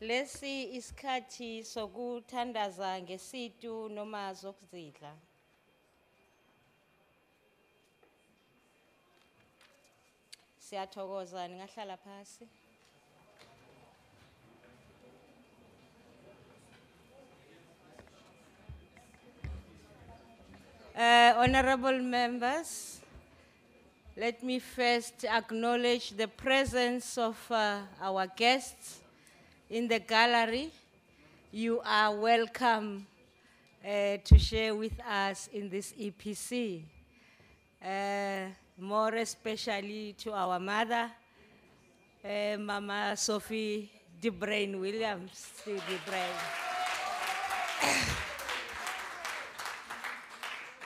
Lesi isikhathi sokuthandaza ngesitu noma zokuzidla. Siyathokoza ningahlala phasi. Honorable members, let me first acknowledge the presence of our guests in the gallery. You are welcome to share with us in this EPC. More especially to our mother, Mama Sophie DeBrain Williams.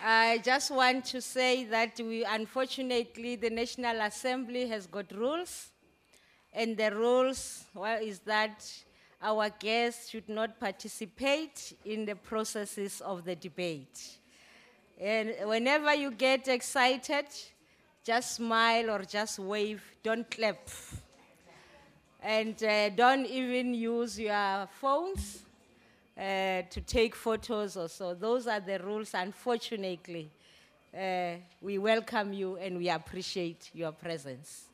I just want to say that unfortunately, the National Assembly has got rules, and the rules, is that our guests should not participate in the processes of the debate. And whenever you get excited, just smile or just wave, don't clap. And don't even use your phones to take photos or so. Those are the rules, unfortunately. We welcome you and we appreciate your presence.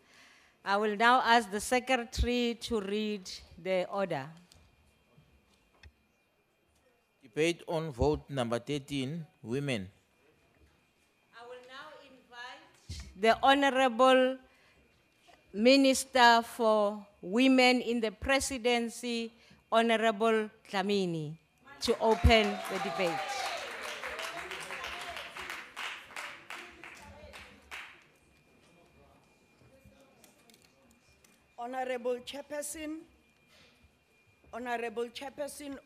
I will now ask the secretary to read the order. Debate on vote number 13, women. I will now invite the Honorable Minister for Women in the Presidency, Honorable Dlamini, to open the debate. Honorable Chairperson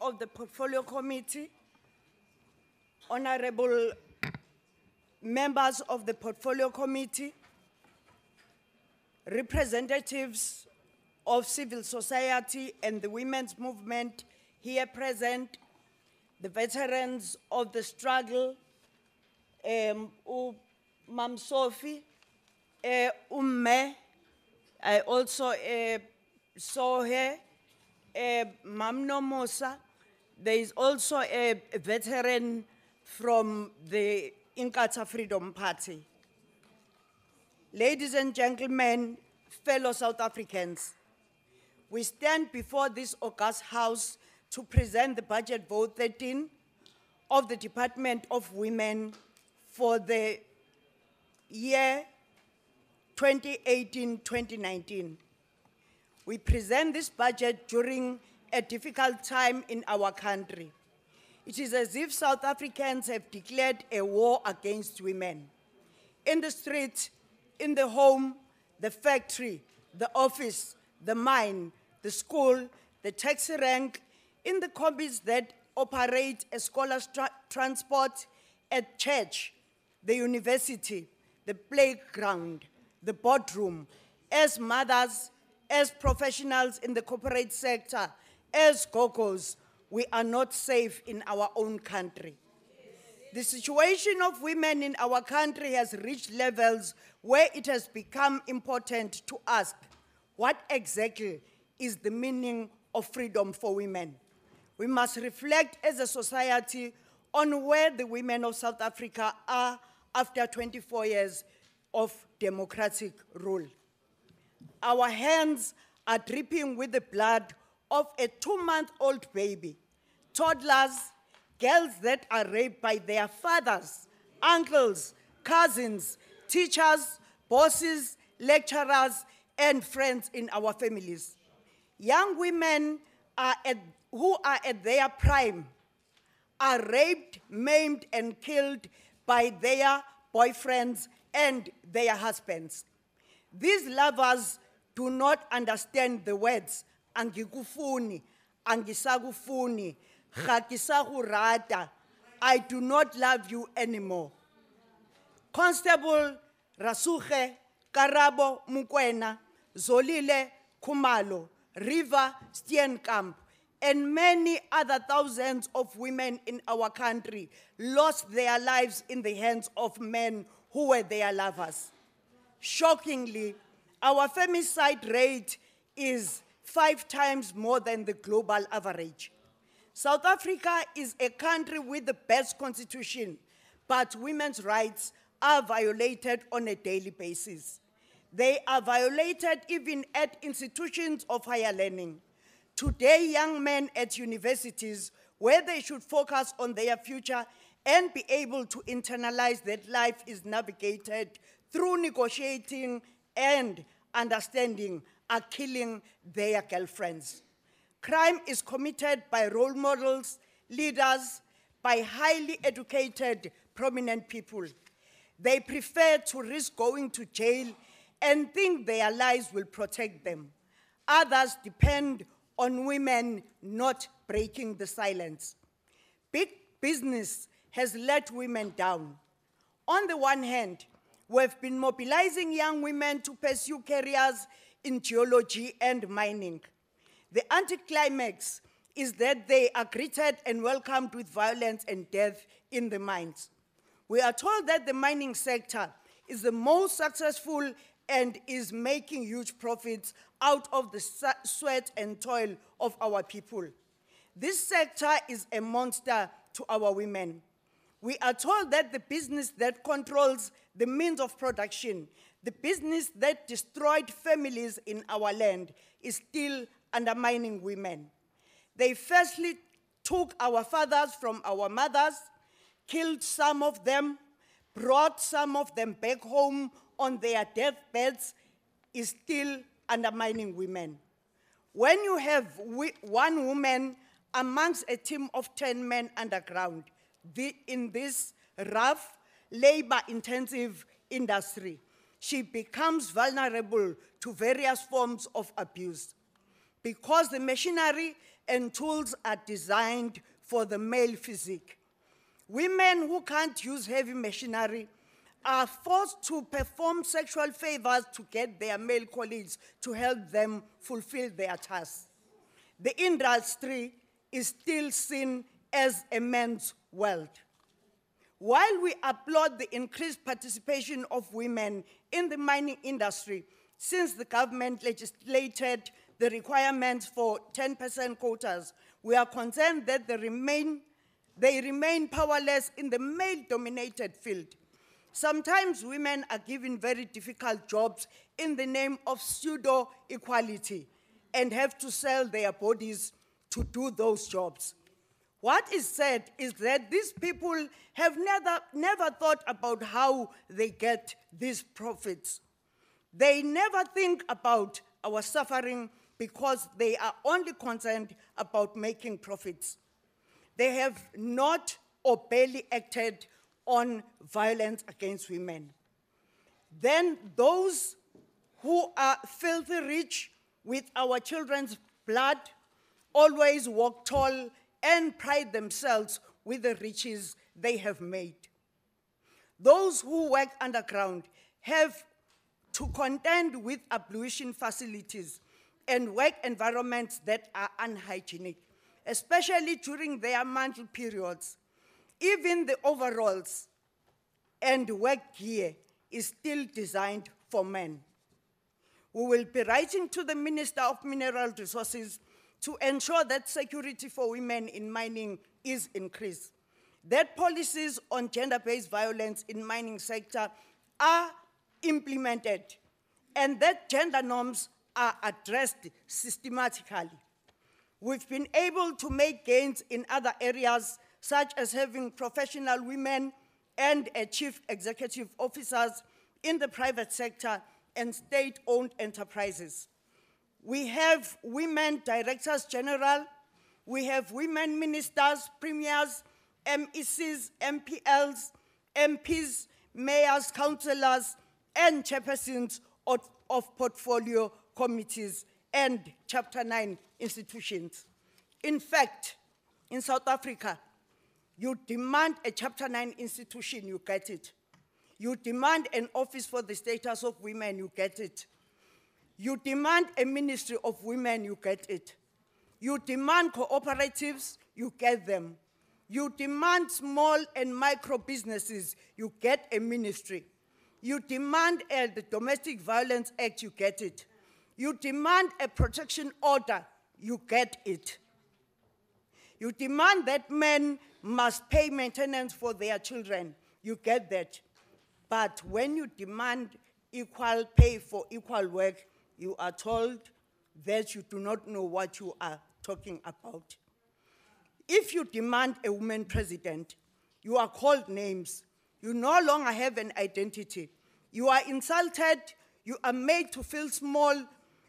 of the Portfolio Committee, Honorable members of the Portfolio Committee, representatives of civil society and the women's movement here present, the veterans of the struggle, Mam Sophie, Umme, I also saw her, Mam Nomosa. There is also a veteran from the Inkatha Freedom Party. Ladies and gentlemen, fellow South Africans, we stand before this august house to present the budget vote 13 of the Department of Women for the year 2018-2019. We present this budget during a difficult time in our country. It is as if South Africans have declared a war against women. In the street, in the home, the factory, the office, the mine, the school, the taxi rank, in the combis that operate a scholar's transport, at church, the university, the playground, the boardroom, as mothers, as professionals in the corporate sector, as gogos, we are not safe in our own country. The situation of women in our country has reached levels where it has become important to ask, what exactly is the meaning of freedom for women? We must reflect as a society on where the women of South Africa are after 24 years of democratic rule. Our hands are dripping with the blood of a 2-month-old baby, toddlers, girls that are raped by their fathers, uncles, cousins, teachers, bosses, lecturers, and friends in our families. Young women who are at their prime are raped, maimed, and killed by their boyfriends and their husbands. These lovers do not understand the words, angikufuni, angisakufuni, rata, I do not love you anymore. Constable Rasuche, Karabo Mukwena, Zolile Kumalo, River Steenkamp, and many other thousands of women in our country lost their lives in the hands of men who were their lovers. Shockingly, our femicide rate is 5 times more than the global average. South Africa is a country with the best constitution, but women's rights are violated on a daily basis. They are violated even at institutions of higher learning. Today, young men at universities, where they should focus on their future and be able to internalize that life is navigated through negotiating and understanding, are killing their girlfriends. Crime is committed by role models, leaders, by highly educated, prominent people. They prefer to risk going to jail and think their lives will protect them. Others depend on women not breaking the silence. Big business has let women down. On the one hand, we've been mobilizing young women to pursue careers in geology and mining. The anticlimax is that they are greeted and welcomed with violence and death in the mines. We are told that the mining sector is the most successful and is making huge profits out of the sweat and toil of our people. This sector is a monster to our women. We are told that the business that controls the means of production, the business that destroyed families in our land, is still undermining women. They firstly took our fathers from our mothers, killed some of them, brought some of them back home on their deathbeds, is still undermining women. When you have one woman amongst a team of 10 men underground in this rough, labor-intensive industry, she becomes vulnerable to various forms of abuse because the machinery and tools are designed for the male physique. Women who can't use heavy machinery are forced to perform sexual favors to get their male colleagues to help them fulfill their tasks. The industry is still seen as a man's world. While we applaud the increased participation of women in the mining industry, since the government legislated the requirements for 10% quotas, we are concerned that they remain powerless in the male-dominated field. Sometimes women are given very difficult jobs in the name of pseudo-equality and have to sell their bodies to do those jobs. What is said is that these people have never thought about how they get these profits. They never think about our suffering because they are only concerned about making profits. They have not or barely acted on violence against women. Then those who are filthy rich with our children's blood always walk tall and pride themselves with the riches they have made. Those who work underground have to contend with ablution facilities and work environments that are unhygienic, especially during their monthly periods. Even the overalls and work gear is still designed for men. We will be writing to the Minister of Mineral Resources to ensure that security for women in mining is increased, that policies on gender-based violence in mining sector are implemented, and that gender norms are addressed systematically. We've been able to make gains in other areas, such as having professional women and chief executive officers in the private sector and state-owned enterprises. We have women directors general, we have women ministers, premiers, MECs, MPLs, MPs, mayors, councillors, and chairpersons of portfolio committees and Chapter 9 institutions. In fact, in South Africa, you demand a Chapter 9 institution, you get it. You demand an office for the status of women, you get it. You demand a ministry of women, you get it. You demand cooperatives, you get them. You demand small and micro businesses, you get a ministry. You demand the Domestic Violence Act, you get it. You demand a protection order, you get it. You demand that men must pay maintenance for their children, you get that. But when you demand equal pay for equal work, you are told that you do not know what you are talking about. If you demand a woman president, you are called names. You no longer have an identity. You are insulted, you are made to feel small,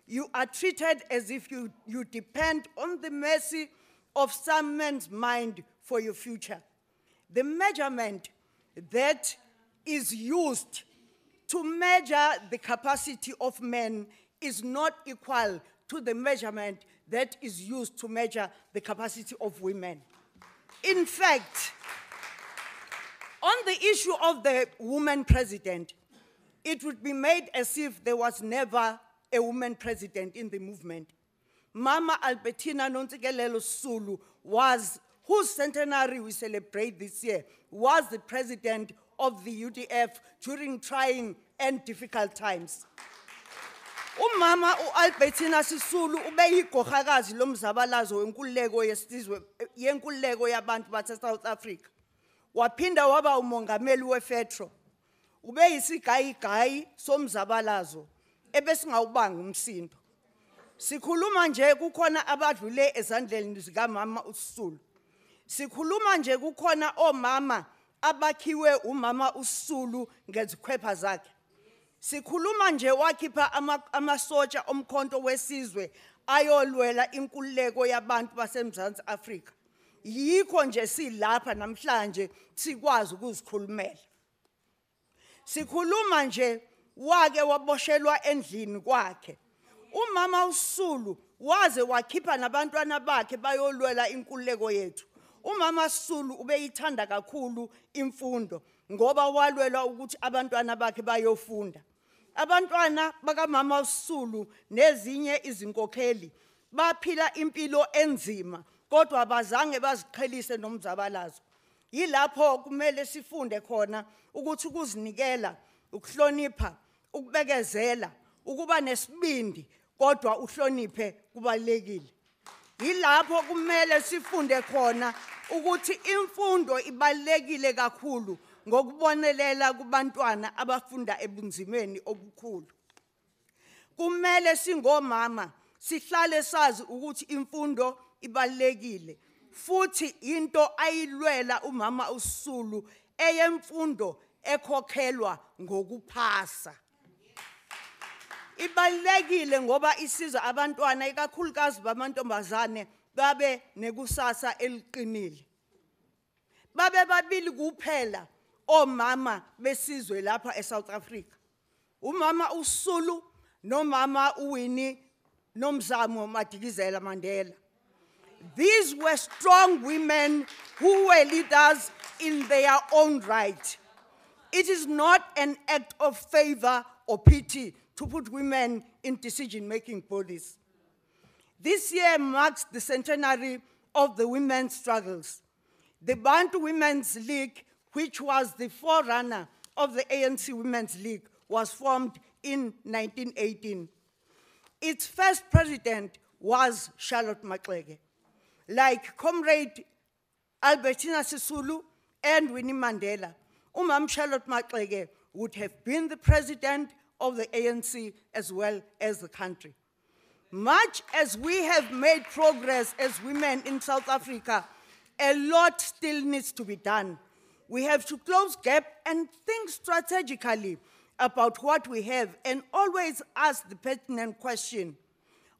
you are treated as if you depend on the mercy of some man's mind for your future. The measurement that is used to measure the capacity of men is not equal to the measurement that is used to measure the capacity of women. In fact, on the issue of the woman president, it would be made as if there was never a woman president in the movement. Mama Albertina Nontsikelelo Sulu was, whose centenary we celebrate this year, was the president of the UDF during trying and difficult times. Umama Albertina Sisulu ubeyigorhakazi lomzabalazo wenkululeko yesizwe yenkululeko yabantu base South Africa. Waphinda waba umongameli weFetro. Ubeyisigayigayi somzabalazo ebesingawubanga umsindo. Sikhuluma nje kukhona abadlule ezandleni zikaMama uSisulu. Sikhuluma nje kukhona omama abakhiwe umama uSisulu ngezikhwepha zakhe. Sikhuluma nje wakhipha amasotsha omkhonto wesizwe ayolwela inkululeko yabantu baseMzantsi Afrika. Yikho nje silapha namhlanje sikwazi ukuzikhulumela. Sikhuluma nje wake waboshelwa endlini kwakhe. Umama uSisulu waze wakhipha nabantwana bakhe bayolwela inkululeko yethu. Umama Sisulu ubeyithanda kakhulu imfundo ngoba walwela ukuthi abantwana bakhe bayofunda. Abantwana bakamama uSisulu nezinye izinkokheli baphila impilo enzima kodwa bazange baziqhelise nomzabalazo. Yilapho kumele sifunde khona ukuthi ukuzinikela, ukuhlonipha, ukubekezela, ukuba nesibindi kodwa uhloniphe kubalekile. Yilapho kumele sifunde khona ukuthi imfundo ibalekile kakhulu ngokubonelela kubantwana abafunda ebunzimeni obukhulu. Kumele singomama sihlale sazi ukuthi imfundo ibalekile futhi into ayilwela umama uSisulu eyemfundo ekhokhelwa ngokuphasa. Ibalekile ngoba isiza abantwana ikakhulukazi bamantombazane babe nekusasa eliqinile. Babe babili kuphela omama besizwe lapha eSouth Africa. Umama uSisulu nomama uWinnie Nomzamo Madikizela Mandela. These were strong women who were leaders in their own right. It is not an act of favor or pity to put women in decision-making bodies. This year marks the centenary of the women's struggles. The Bantu Women's League, which was the forerunner of the ANC Women's League, was formed in 1918. Its first president was Charlotte Maxeke. Like Comrade Albertina Sisulu and Winnie Mandela, Charlotte Maxeke would have been the president of the ANC as well as the country. Much as we have made progress as women in South Africa, a lot still needs to be done. We have to close gap and think strategically about what we have and always ask the pertinent question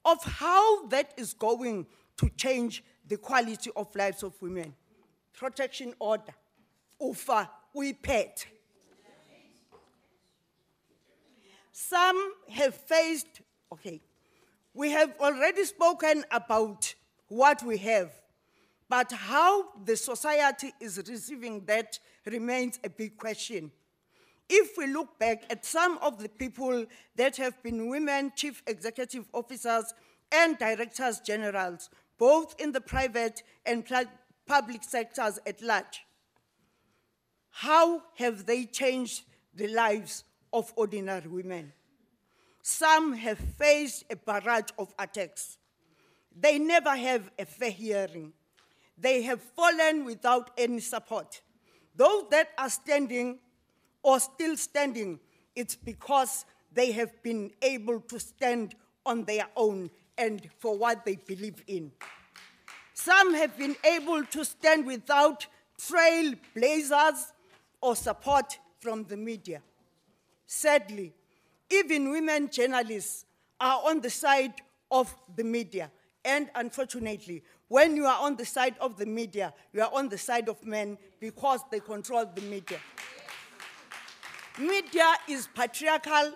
of how that is going to change the quality of lives of women. Protection order, ufa uyiphethe. Some have faced, okay, we have already spoken about what we have, but how the society is receiving that remains a big question. If we look back at some of the people that have been women chief executive officers and directors generals, both in the private and public sectors at large, how have they changed the lives of ordinary women? Some have faced a barrage of attacks. They never have a fair hearing. They have fallen without any support. Those that are standing or still standing, it's because they have been able to stand on their own and for what they believe in. Some have been able to stand without trailblazers or support from the media. Sadly, even women journalists are on the side of the media. And unfortunately, when you are on the side of the media, you are on the side of men because they control the media. Media is patriarchal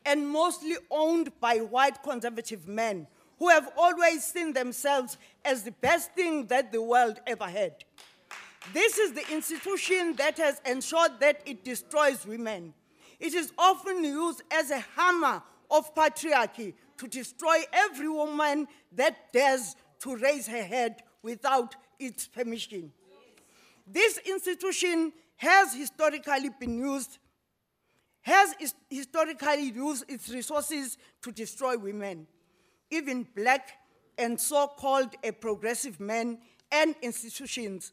and mostly owned by white conservative men who have always seen themselves as the best thing that the world ever had. This is the institution that has ensured that it destroys women. It is often used as a hammer of patriarchy to destroy every woman that dares to raise her head without its permission. This institution has historically used its resources to destroy women. Even black and so-called progressive men and institutions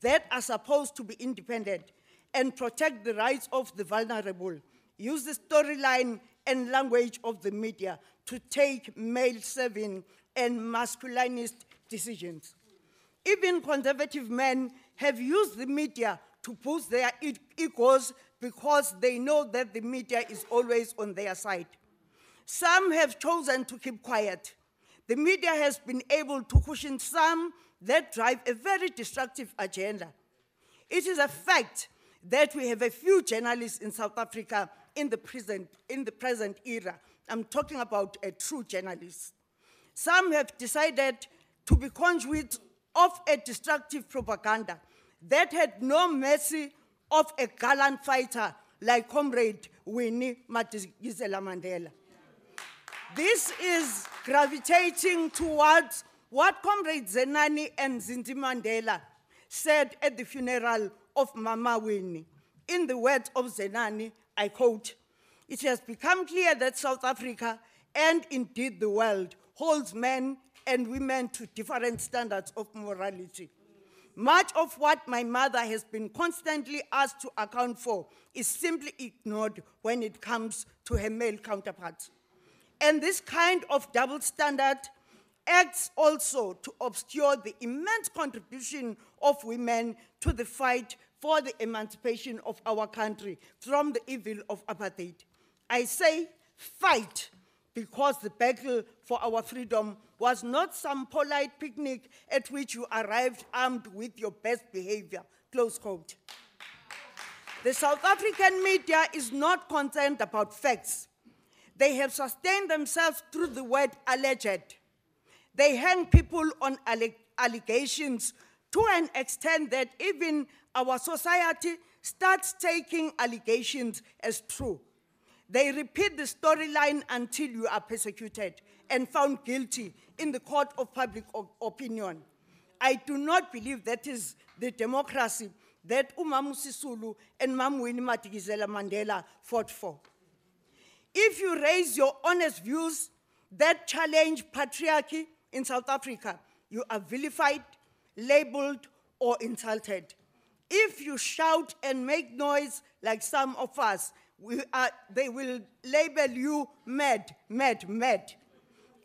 that are supposed to be independent and protect the rights of the vulnerable use the storyline and language of the media to take male-serving and masculinist decisions. Even conservative men have used the media to boost their egos because they know that the media is always on their side. Some have chosen to keep quiet. The media has been able to cushion some that drive a very destructive agenda. It is a fact that we have a few journalists in South Africa in the present era. I'm talking about a true journalist. Some have decided to be conduits of a destructive propaganda that had no mercy of a gallant fighter like Comrade Winnie Madikizela Mandela. This is gravitating towards what Comrade Zenani and Zinzi Mandela said at the funeral of Mama Winnie. In the words of Zenani, I quote, "It has become clear that South Africa, and indeed the world, holds men and women to different standards of morality. Much of what my mother has been constantly asked to account for is simply ignored when it comes to her male counterparts. And this kind of double standard acts also to obscure the immense contribution of women to the fight for the emancipation of our country from the evil of apartheid. I say fight because the battle for our freedom was not some polite picnic at which you arrived armed with your best behavior," close quote. The South African media is not concerned about facts. They have sustained themselves through the word alleged. They hang people on allegations to an extent that even our society starts taking allegations as true. They repeat the storyline until you are persecuted and found guilty in the court of public opinion. I do not believe that is the democracy that Umamu Sisulu and Mam Winnie Madikizela Mandela fought for. If you raise your honest views that challenge patriarchy in South Africa, you are vilified, labeled, or insulted. If you shout and make noise like some of us, they will label you mad,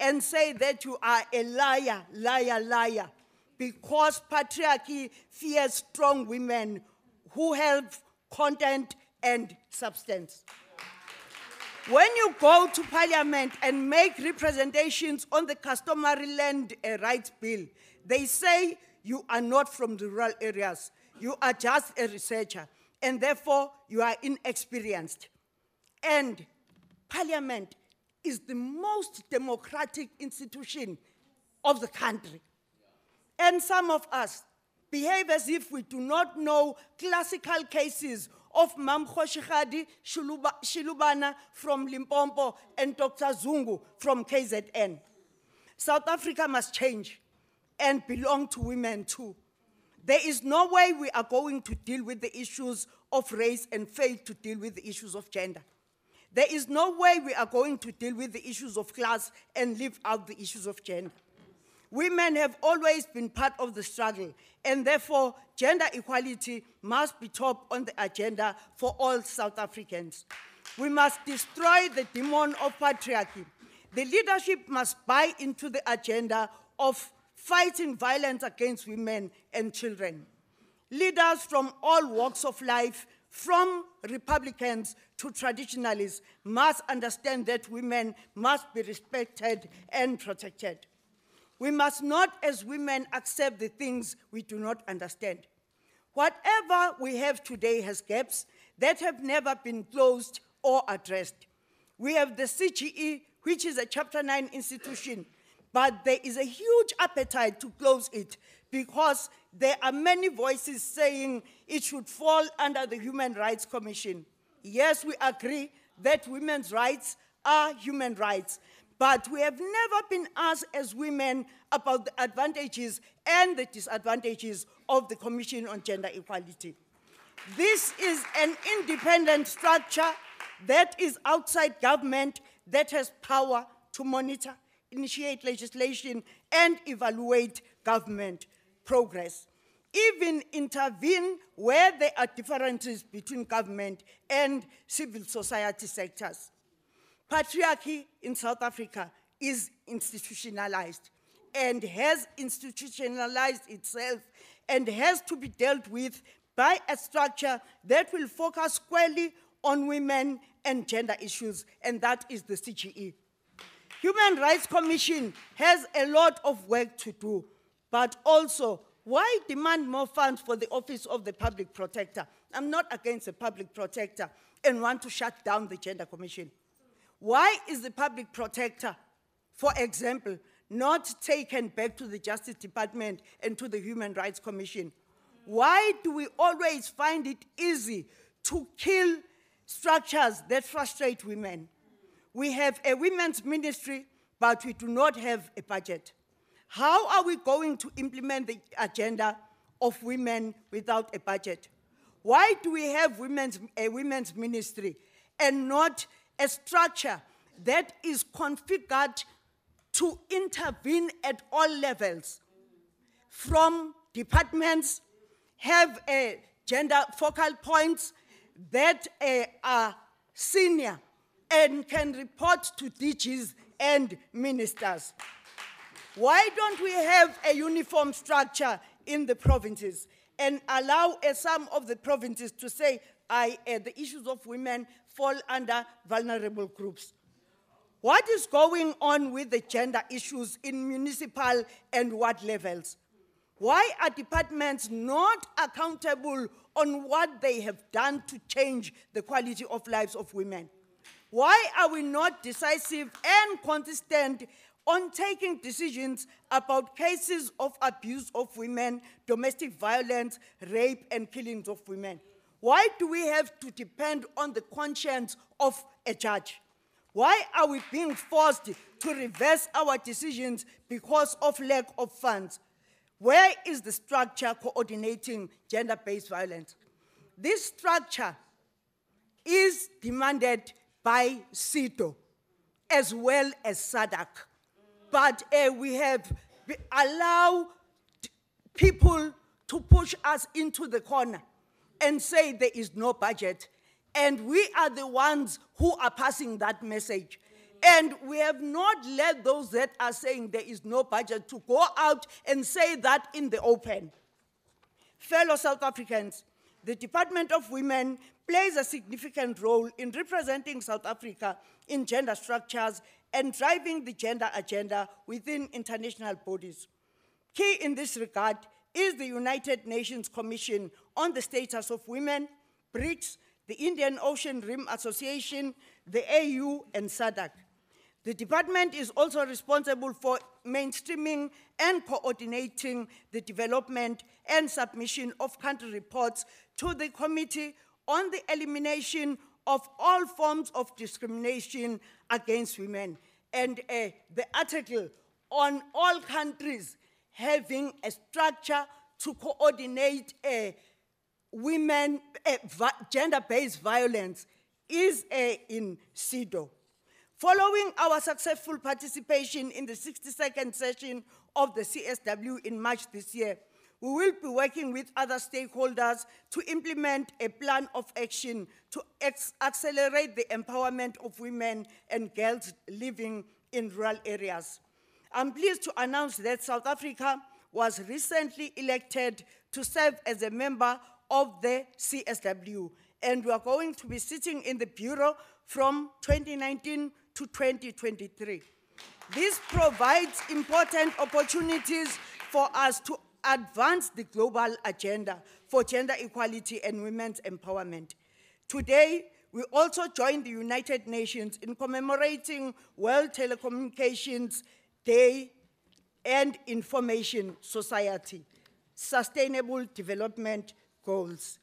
and say that you are a liar, because patriarchy fears strong women who have content and substance. When you go to Parliament and make representations on the customary land rights bill, they say you are not from the rural areas. You are just a researcher, and therefore you are inexperienced. And Parliament is the most democratic institution of the country. And some of us behave as if we do not know classical cases of Mam Khoshigadi Shilubana from Limpopo and Dr. Zungu from KZN. South Africa must change and belong to women too. There is no way we are going to deal with the issues of race and fail to deal with the issues of gender. There is no way we are going to deal with the issues of class and leave out the issues of gender. Women have always been part of the struggle, and therefore gender equality must be top on the agenda for all South Africans. We must destroy the demon of patriarchy. The leadership must buy into the agenda of fighting violence against women and children. Leaders from all walks of life, from Republicans to traditionalists, must understand that women must be respected and protected. We must not, as women, accept the things we do not understand. Whatever we have today has gaps that have never been closed or addressed. We have the CGE, which is a Chapter 9 institution, but there is a huge appetite to close it because there are many voices saying it should fall under the Human Rights Commission. Yes, we agree that women's rights are human rights, but we have never been asked as women about the advantages and the disadvantages of the Commission on Gender Equality. This is an independent structure that is outside government, that has power to monitor, initiate legislation, and evaluate government progress. Even intervene where there are differences between government and civil society sectors. Patriarchy in South Africa is institutionalized and has institutionalized itself and has to be dealt with by a structure that will focus squarely on women and gender issues, and that is the CGE. Human Rights Commission has a lot of work to do, but also, why demand more funds for the Office of the Public Protector? I'm not against the Public Protector and want to shut down the Gender Commission. Why is the Public Protector, for example, not taken back to the Justice Department and to the Human Rights Commission? Why do we always find it easy to kill structures that frustrate women? We have a women's ministry, but we do not have a budget. How are we going to implement the agenda of women without a budget? Why do we have a women's ministry and not a structure that is configured to intervene at all levels? From departments, have gender focal points that are senior and can report to DGs and ministers. Why don't we have a uniform structure in the provinces and allow some of the provinces to say, the issues of women fall under vulnerable groups? What is going on with the gender issues in municipal and ward levels? Why are departments not accountable on what they have done to change the quality of lives of women? Why are we not decisive and consistent on taking decisions about cases of abuse of women, domestic violence, rape, and killings of women? Why do we have to depend on the conscience of a judge? Why are we being forced to reverse our decisions because of lack of funds? Where is the structure coordinating gender-based violence? This structure is demanded by CEDAW as well as SADC. But we have allowed people to push us into the corner and say there is no budget. And we are the ones who are passing that message. And we have not let those that are saying there is no budget to go out and say that in the open. Fellow South Africans, the Department of Women plays a significant role in representing South Africa in gender structures and driving the gender agenda within international bodies. Key in this regard is the United Nations Commission on the Status of Women, BRICS, the Indian Ocean Rim Association, the AU, and SADC. The department is also responsible for mainstreaming and coordinating the development and submission of country reports to the Committee on the Elimination of All Forms of Discrimination against Women. And the article on all countries having a structure to coordinate women, gender-based violence is in SIDO. Following our successful participation in the 62nd session of the CSW in March this year, we will be working with other stakeholders to implement a plan of action to accelerate the empowerment of women and girls living in rural areas. I'm pleased to announce that South Africa was recently elected to serve as a member of the CSW, and we are going to be sitting in the Bureau from 2019 to 2023. This provides important opportunities for us to advance the global agenda for gender equality and women's empowerment. Today, we also join the United Nations in commemorating World Telecommunications Day and Information Society, Sustainable Development Goals.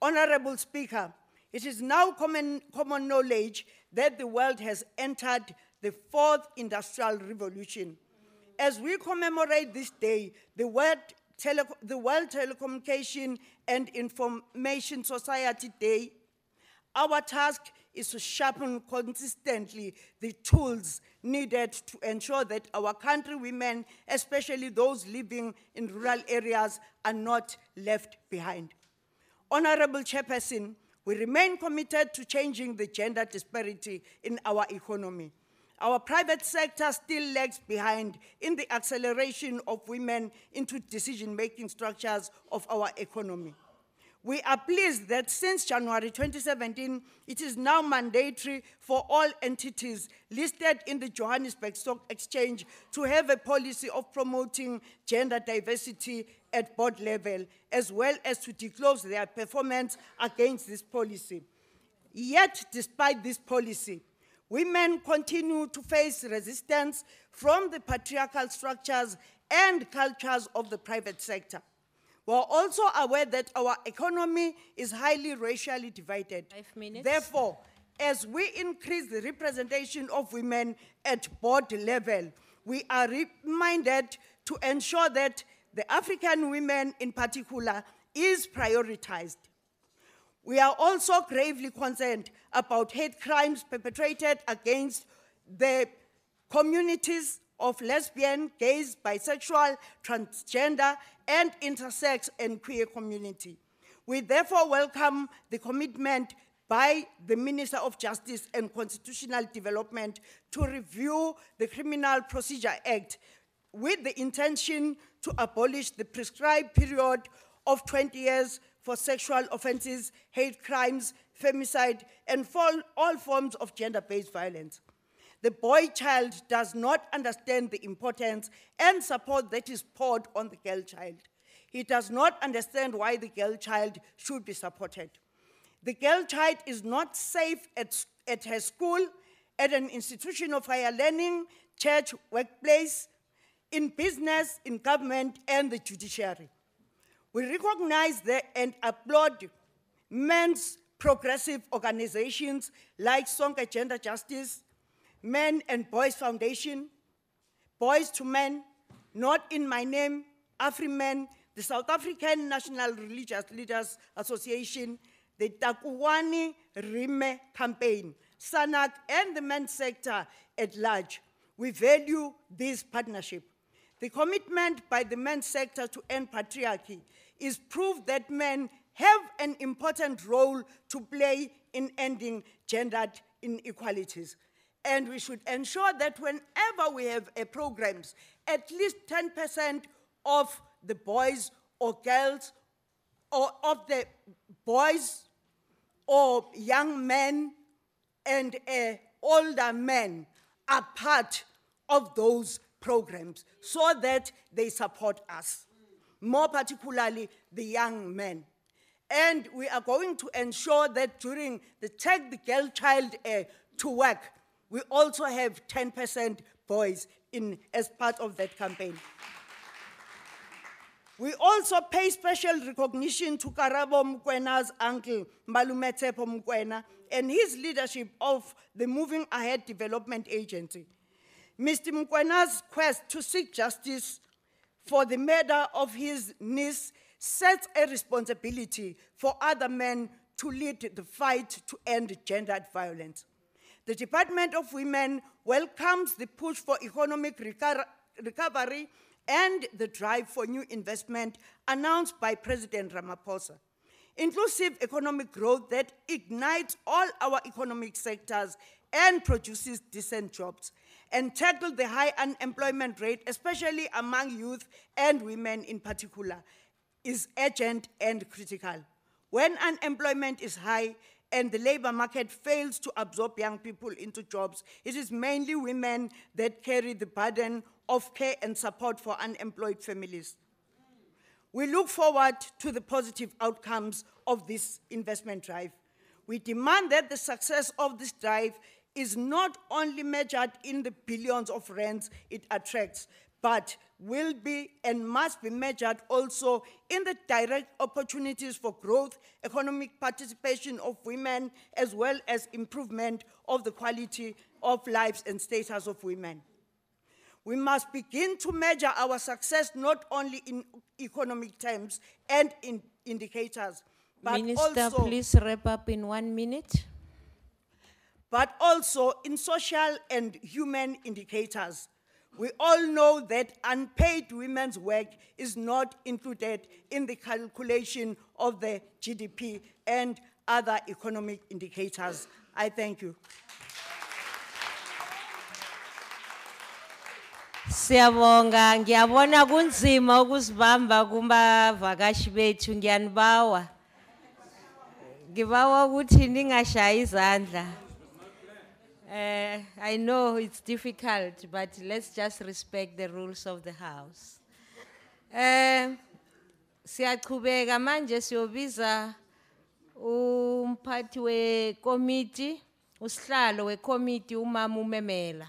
Honorable Speaker, it is now common knowledge that the world has entered the fourth industrial revolution. As we commemorate this day, the World Telecommunication and Information Society Day, our task is to sharpen consistently the tools needed to ensure that our country women, especially those living in rural areas, are not left behind. Honorable Chairperson, we remain committed to changing the gender disparity in our economy. Our private sector still lags behind in the acceleration of women into decision-making structures of our economy. We are pleased that since January 2017, it is now mandatory for all entities listed in the Johannesburg Stock Exchange to have a policy of promoting gender diversity at board level, as well as to disclose their performance against this policy. Yet, despite this policy, women continue to face resistance from the patriarchal structures and cultures of the private sector. We are also aware that our economy is highly racially divided. 5 minutes. Therefore, as we increase the representation of women at board level, we are reminded to ensure that the African women in particular is prioritized. We are also gravely concerned about hate crimes perpetrated against the communities of lesbian, gays, bisexual, transgender, and intersex and queer community. We therefore welcome the commitment by the Minister of Justice and Constitutional Development to review the Criminal Procedure Act with the intention to abolish the prescribed period of 20 years for sexual offenses, hate crimes, femicide, and for all forms of gender-based violence. The boy child does not understand the importance and support that is poured on the girl child. He does not understand why the girl child should be supported. The girl child is not safe at her school, at an institution of higher learning, church, workplace, in business, in government, and the judiciary. We recognize and applaud men's progressive organizations like Sonke Gender Justice, Men and Boys Foundation, Boys to Men, Not in My Name, AfriMen, the South African National Religious Leaders Association, the Takuwani Rime Campaign, SANAC, and the men's sector at large. We value this partnership. The commitment by the men's sector to end patriarchy is proof that men have an important role to play in ending gendered inequalities. And we should ensure that whenever we have programs, at least 10% of the boys or girls, or of the boys or young men and older men are part of those programs so that they support us, more particularly the young men. And we are going to ensure that during the Take the Girl Child to Work, we also have 10% boys as part of that campaign. We also pay special recognition to Karabo Mukwena's uncle, Malume Tsepo Mukwena, and his leadership of the Moving Ahead Development Agency. Mr. Mukwena's quest to seek justice for the murder of his niece sets a responsibility for other men to lead the fight to end gendered violence. The Department of Women welcomes the push for economic recovery and the drive for new investment announced by President Ramaphosa. Inclusive economic growth that ignites all our economic sectors and produces decent jobs, and tackle the high unemployment rate, especially among youth and women in particular, is urgent and critical. When unemployment is high and the labor market fails to absorb young people into jobs, it is mainly women that carry the burden of care and support for unemployed families. We look forward to the positive outcomes of this investment drive. We demand that the success of this drive is not only measured in the billions of rands it attracts, but will be and must be measured also in the direct opportunities for growth, economic participation of women, as well as improvement of the quality of lives and status of women. We must begin to measure our success not only in economic terms and in indicators, but Minister, also, please wrap up in 1 minute. but also in social and human indicators. We all know that unpaid women's work is not included in the calculation of the GDP and other economic indicators. I thank you. Siyabonga, ngiyabona kunzima ukuzibamba kubavakashi bethu, ngiyanibawa. Ngibawa ukuthi ningashayi izandla. I know it's difficult, but let's just respect the rules of the house. Siyaqhubeka manje siyobiza umphathi wekomiti, usihlalo wekomiti umama uMemela.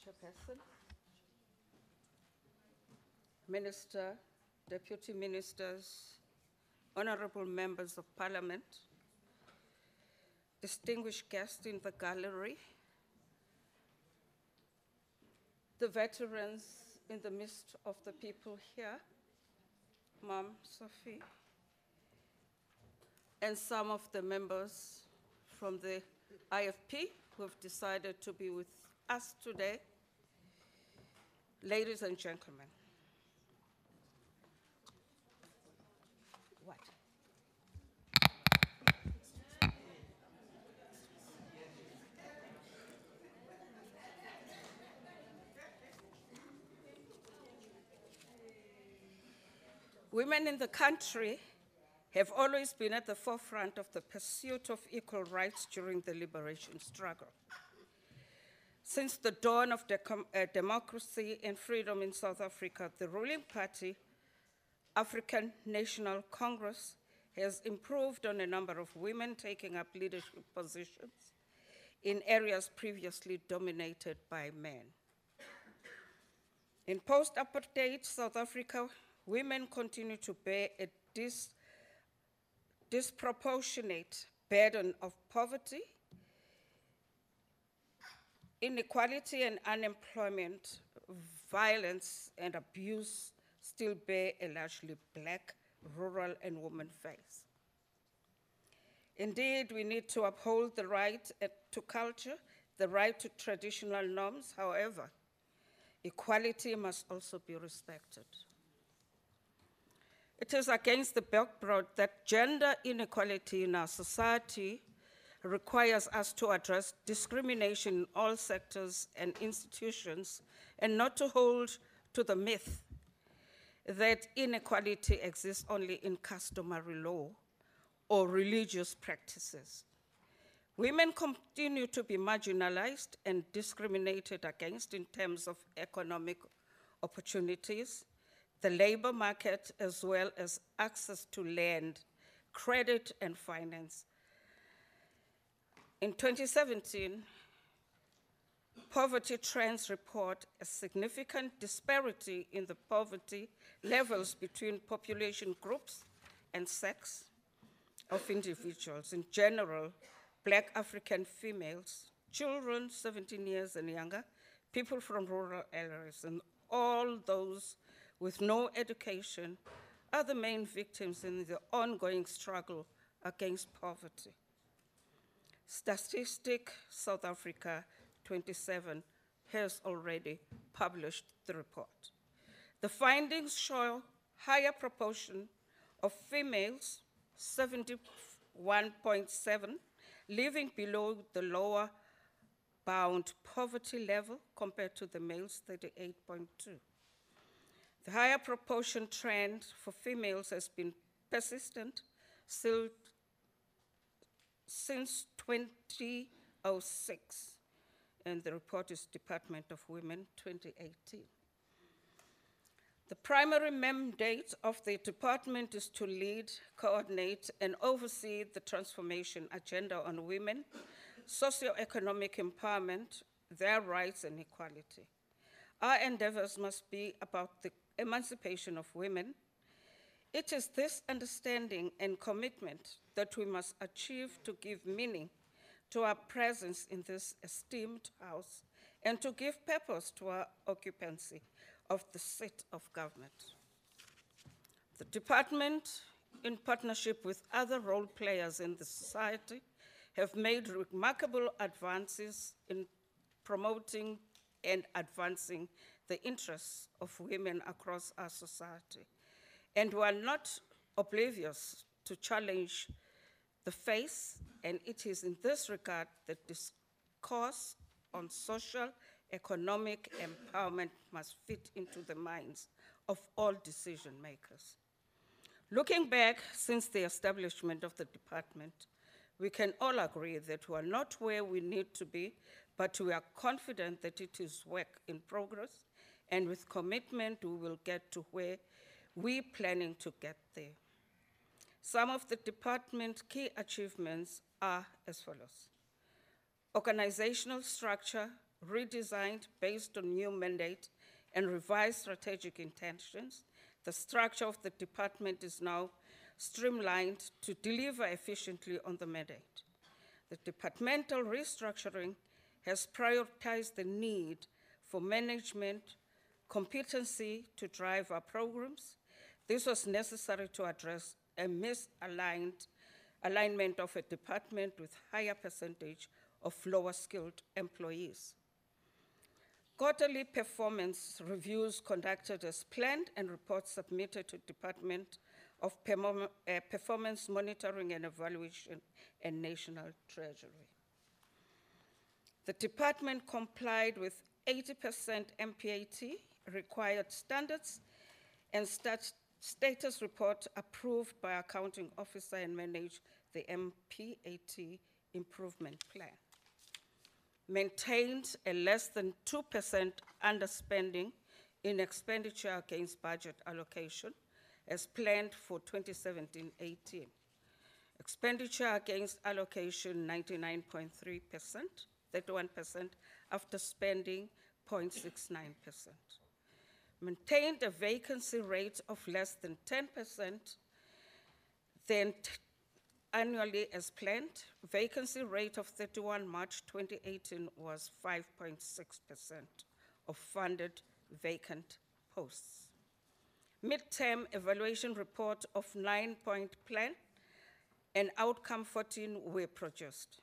Chairperson, Minister, Deputy Ministers, honorable members of Parliament, distinguished guests in the gallery, the veterans in the midst of the people here, Ma'am Sophie, and some of the members from the IFP who have decided to be with us today. Ladies and gentlemen, what? Women in the country have always been at the forefront of the pursuit of equal rights during the liberation struggle. Since the dawn of democracy and freedom in South Africa, the ruling party, African National Congress, has improved on a number of women taking up leadership positions in areas previously dominated by men. In post-apartheid South Africa, women continue to bear a disproportionate burden of poverty, inequality and unemployment, violence and abuse still bear a largely Black, rural and woman face. Indeed, we need to uphold the right to culture, the right to traditional norms. However, equality must also be respected. It is against the backdrop that gender inequality in our society requires us to address discrimination in all sectors and institutions and not to hold to the myth that inequality exists only in customary law or religious practices. Women continue to be marginalized and discriminated against in terms of economic opportunities, the labor market, as well as access to land, credit, and finance. In 2017, Poverty Trends report a significant disparity in the poverty levels between population groups and sex. of individuals, in general, Black African females, children 17 years and younger, people from rural areas, and all those with no education are the main victims in the ongoing struggle against poverty. Statistic South Africa 27 has already published the report. The findings show higher proportion of females, 71.7, living below the lower bound poverty level compared to the males, 38.2. The higher proportion trend for females has been persistent still since 2006, and the report is Department of Women 2018. The primary mandate of the department is to lead, coordinate, and oversee the transformation agenda on women, socioeconomic empowerment, their rights and equality. Our endeavors must be about the emancipation of women. It is this understanding and commitment that we must achieve to give meaning to our presence in this esteemed house and to give purpose to our occupancy of the seat of government. The department, in partnership with other role players in the society, have made remarkable advances in promoting and advancing the interests of women across our society. And we are not oblivious to challenge the face, and it is in this regard that discourse on social economic empowerment must fit into the minds of all decision makers. Looking back since the establishment of the department, we can all agree that we are not where we need to be, but we are confident that it is work in progress, and with commitment, we will get to where we're planning to get there. Some of the department's key achievements are as follows. Organizational structure redesigned based on new mandate and revised strategic intentions. The structure of the department is now streamlined to deliver efficiently on the mandate. The departmental restructuring has prioritized the need for management competency to drive our programs. This was necessary to address a misalignment of a department with higher percentage of lower skilled employees. Quarterly performance reviews conducted as planned and reports submitted to Department of Performance Monitoring and Evaluation and National Treasury. The department complied with 80% MPAT required standards and status report approved by accounting officer and managed the MPAT improvement plan. Maintained a less than 2% underspending in expenditure against budget allocation as planned for 2017-18. Expenditure against allocation 99.3%, 31% after spending 0.69%. Maintained a vacancy rate of less than 10%, then annually as planned. Vacancy rate of 31 March 2018 was 5.6% of funded vacant posts. Midterm evaluation report of 9-point plan and outcome 14 were produced.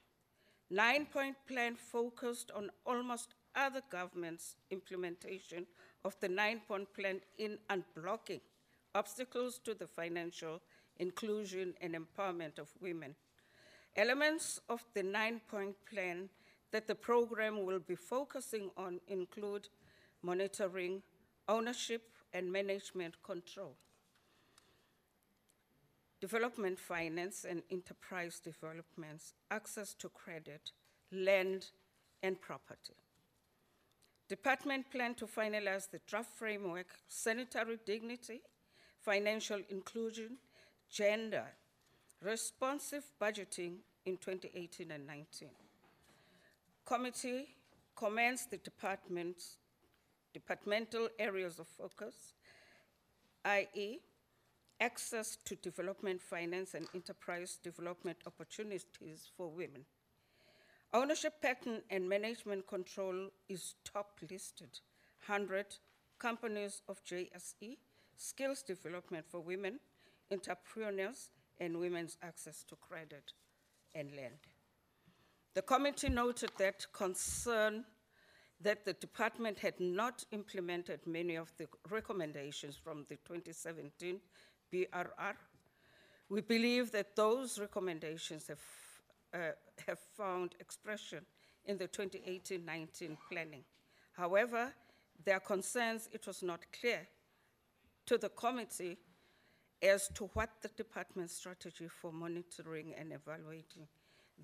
9-point plan focused on almost other governments' implementation of the 9-point plan in unblocking obstacles to the financial inclusion and empowerment of women. Elements of the 9-point plan that the program will be focusing on include monitoring, ownership, and management control, development finance and enterprise developments, access to credit, land, and property. Department plan to finalize the draft framework, sanitary dignity, financial inclusion, gender, responsive budgeting in 2018 and 19. Committee commends the departmental areas of focus, i.e., access to development finance and enterprise development opportunities for women. Ownership pattern and management control is top listed. 100 companies of JSE, skills development for women, entrepreneurs, and women's access to credit and land. The committee noted that concern that the department had not implemented many of the recommendations from the 2017 BRR. We believe that those recommendations have found expression in the 2018-19 planning. However, there are concerns it was not clear to the committee as to what the department's strategy for monitoring and evaluating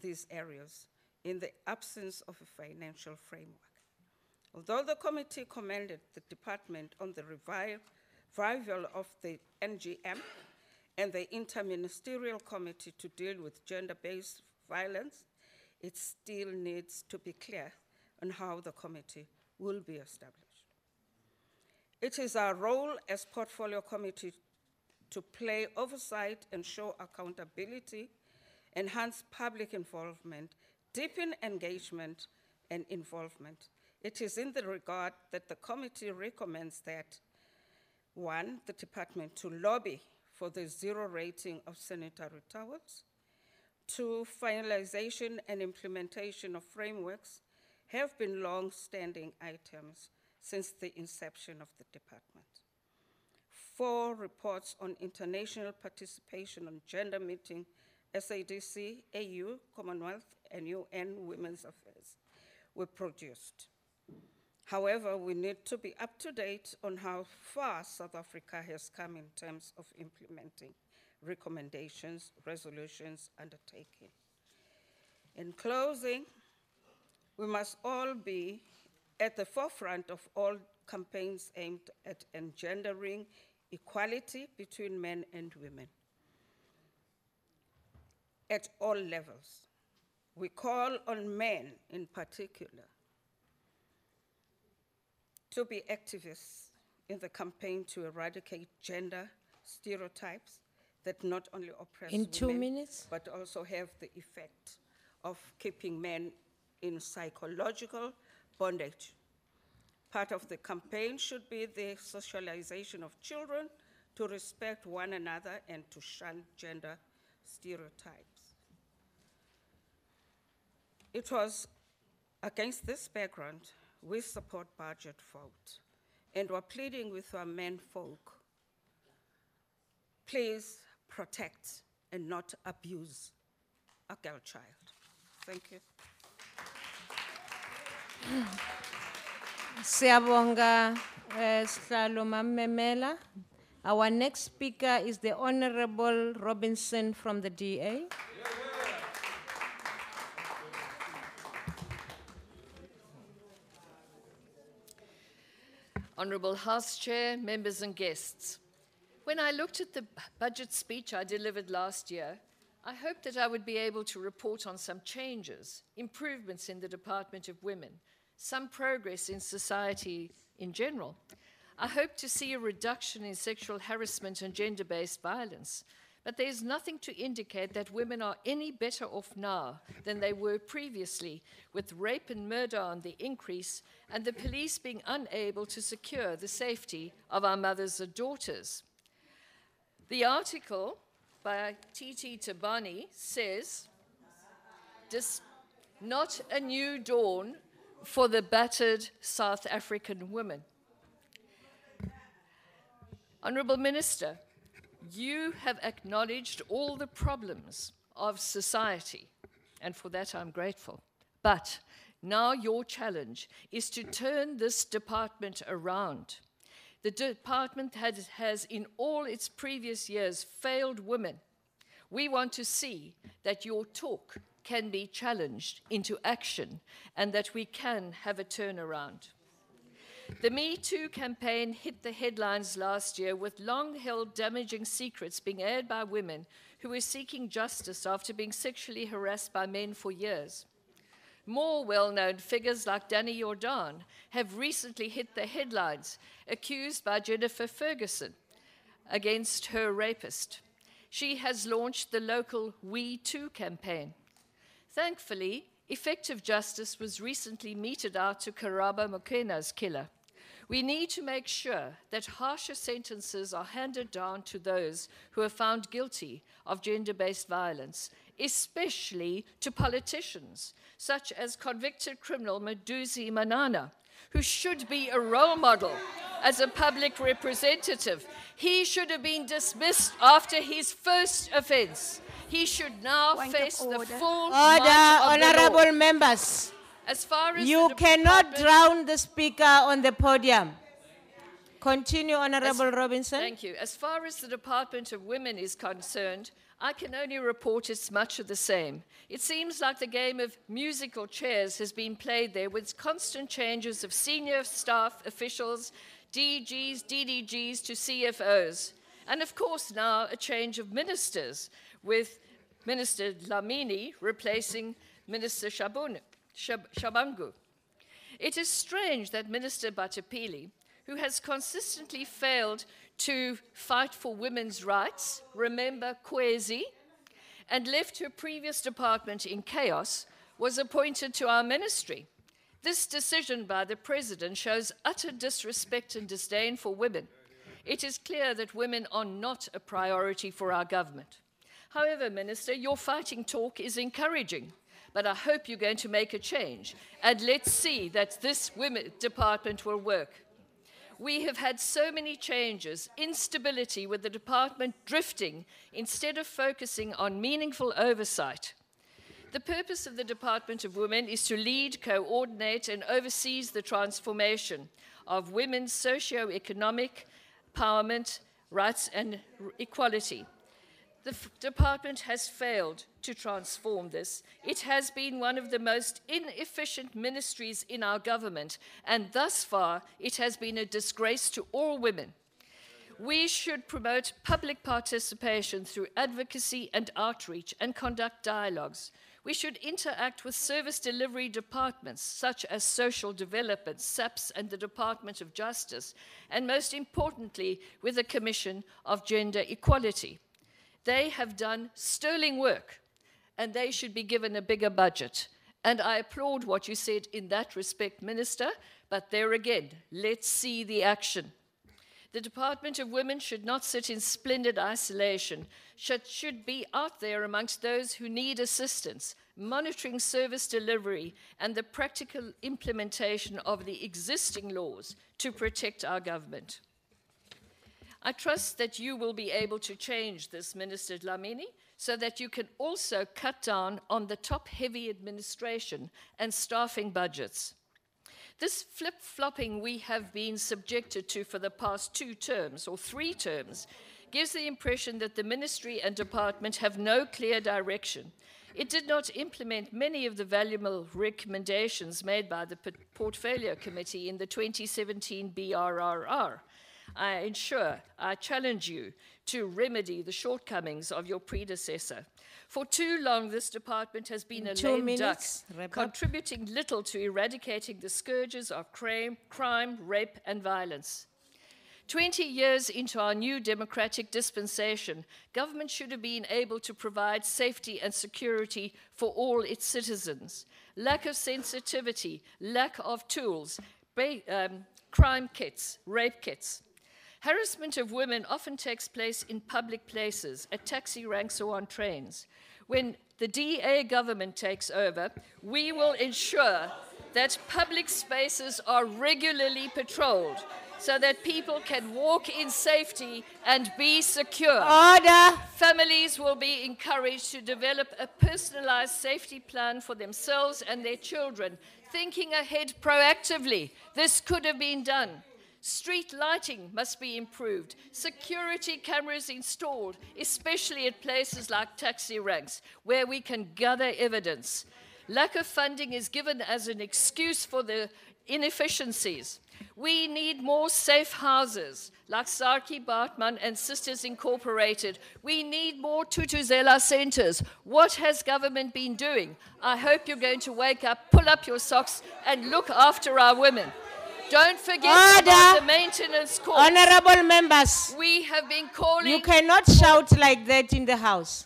these areas in the absence of a financial framework. Although the committee commended the department on the revival of the NGM and the Interministerial Committee to deal with gender-based violence, it still needs to be clear on how the committee will be established. It is our role as portfolio committee to play oversight and show accountability, enhance public involvement, deepen engagement and involvement. It is in the regard that the committee recommends that, 1, the department to lobby for the 0 rating of sanitary towels. 2, finalization and implementation of frameworks have been long-standing items since the inception of the department. 4, reports on international participation on gender meeting SADC, AU, Commonwealth, and UN Women's Affairs were produced. However, we need to be up to date on how far South Africa has come in terms of implementing recommendations, resolutions undertaken. In closing, we must all be at the forefront of all campaigns aimed at engendering equality between men and women at all levels. We call on men in particular to be activists in the campaign to eradicate gender stereotypes that not only oppress In 2 women, minutes. but also have the effect of keeping men in psychological bondage. Part of the campaign should be the socialization of children to respect one another and to shun gender stereotypes. It was against this background we support budget vote, and we're pleading with our men folk, please protect and not abuse a girl child. Thank you. Siyabonga, Sihlalo Mamemela. Our next speaker is the Honorable Robinson from the DA. Honourable House Chair, members and guests. When I looked at the budget speech I delivered last year, I hoped that I would be able to report on some changes, improvements in the Department of Women, some progress in society in general. I hope to see a reduction in sexual harassment and gender-based violence, but there is nothing to indicate that women are any better off now than they were previously, with rape and murder on the increase and the police being unable to secure the safety of our mothers and daughters. The article by Titi Tabani says, not a new dawn for the battered South African women. Honourable Minister, you have acknowledged all the problems of society, and for that I'm grateful. But now your challenge is to turn this department around. The department has in all its previous years failed women. We want to see that your talk can be challenged into action and that we can have a turnaround. The Me Too campaign hit the headlines last year with long-held damaging secrets being aired by women who were seeking justice after being sexually harassed by men for years. More well-known figures like Danny Jordan have recently hit the headlines, accused by Jennifer Ferguson against her rapist. She has launched the local We Too campaign. Thankfully, effective justice was recently meted out to Karaba Mokwena's killer. We need to make sure that harsher sentences are handed down to those who are found guilty of gender-based violence, especially to politicians, such as convicted criminal Maduzi Manana, who should be a role model as a public representative. He should have been dismissed after his first offense. He should now face the full might of the law. Honorable members. As far as You the cannot department- drown the speaker on the podium. Continue, Honorable Robinson. Thank you. As far as the Department of Women is concerned, I can only report it's much of the same. It seems like the game of musical chairs has been played there with constant changes of senior staff officials, DGs, DDGs to CFOs. And of course now a change of ministers with Minister Dlamini replacing Minister Shabangu. It is strange that Minister Batapili, who has consistently failed to fight for women's rights, remember Kwezi, and left her previous department in chaos, was appointed to our ministry. This decision by the President shows utter disrespect and disdain for women. It is clear that women are not a priority for our government. However, Minister, your fighting talk is encouraging, but I hope you're going to make a change, and let's see that this women department will work. We have had so many changes, instability with the department drifting instead of focusing on meaningful oversight. The purpose of the Department of Women is to lead, coordinate, and oversee the transformation of women's socio-economic empowerment, rights, and equality. The department has failed to transform this. It has been one of the most inefficient ministries in our government, and thus far, it has been a disgrace to all women. We should promote public participation through advocacy and outreach and conduct dialogues. We should interact with service delivery departments, such as Social Development, SAPS, and the Department of Justice, and most importantly, with the Commission of Gender Equality. They have done sterling work, and they should be given a bigger budget. And I applaud what you said in that respect, Minister, but there again, let's see the action. The Department of Women should not sit in splendid isolation, should be out there amongst those who need assistance, monitoring service delivery and the practical implementation of the existing laws to protect our government. I trust that you will be able to change this, Minister Dlamini, so that you can also cut down on the top-heavy administration and staffing budgets. This flip-flopping we have been subjected to for the past 2 terms or 3 terms gives the impression that the ministry and department have no clear direction. It did not implement many of the valuable recommendations made by the Portfolio Committee in the 2017 BRRR. I challenge you to remedy the shortcomings of your predecessor. For too long, this department has been a lame duck, contributing little to eradicating the scourges of crime, rape, and violence. 20 years into our new democratic dispensation, government should have been able to provide safety and security for all its citizens. Lack of sensitivity, lack of tools, crime kits, rape kits. Harassment of women often takes place in public places, at taxi ranks or on trains. When the DA government takes over, we will ensure that public spaces are regularly patrolled so that people can walk in safety and be secure. Order. Families will be encouraged to develop a personalized safety plan for themselves and their children, thinking ahead proactively. This could have been done. Street lighting must be improved, security cameras installed, especially at places like taxi ranks, where we can gather evidence. Lack of funding is given as an excuse for the inefficiencies. We need more safe houses, like Sarki Bartman and Sisters Incorporated. We need more Tutuzela centers. What has government been doing? I hope you're going to wake up, pull up your socks, and look after our women. Don't forget Order. about the maintenance costs. Honorable members, We have been calling. you cannot shout like that in the House.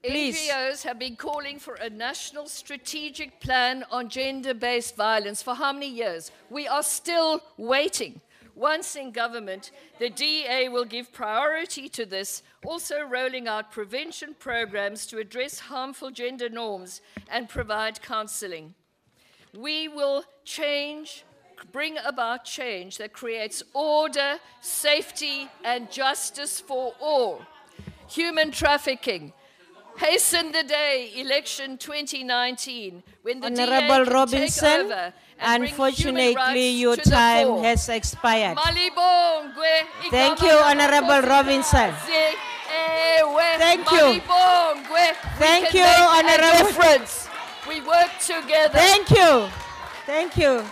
Please. NGOs have been calling for a national strategic plan on gender-based violence for how many years? We are still waiting. Once in government, the DA will give priority to this, also rolling out prevention programs to address harmful gender norms and provide counseling. We will bring about change that creates order, safety, and justice for all. Human trafficking. Hasten the day, election 2019, when the Honorable DA can Robinson, take over and bring human unfortunately, rights your to the time fore. has expired. Malibongwe, Thank you, igama Honorable lamakhosi Robinson. kazi, ewe, Thank you. Malibongwe. Thank We you, can make a Honorable- difference. We work together. Thank you. Thank you.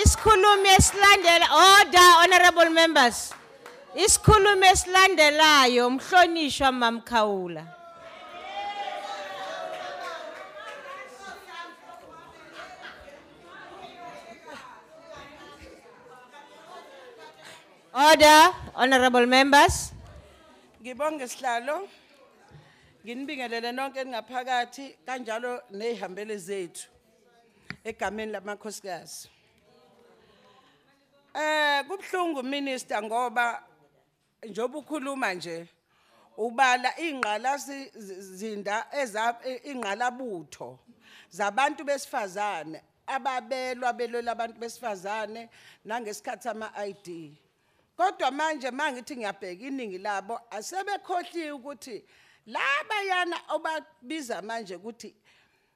Isikhulumi esilandela, order, honorable members. Isikhulumi esilandelayo, umhlonishwa Mamkhawula. Order, honorable members. Ngibonge sihlalo. Nginibingelele nonke ngaphakathi kanjalo nezihambele zethu egameni lamakhosikazi. Kubhlungu minister ngoba njoba ukhuluma nje ubala ingqalasi zinda ingqalabutho zabantu besifazane ababelwa abantu besifazane nangesikhathi ama-ID. Kodwa manje mangithi ngiyabheka iningi labo asebekhohliwe ukuthi laba yana obabiza manje ukuthi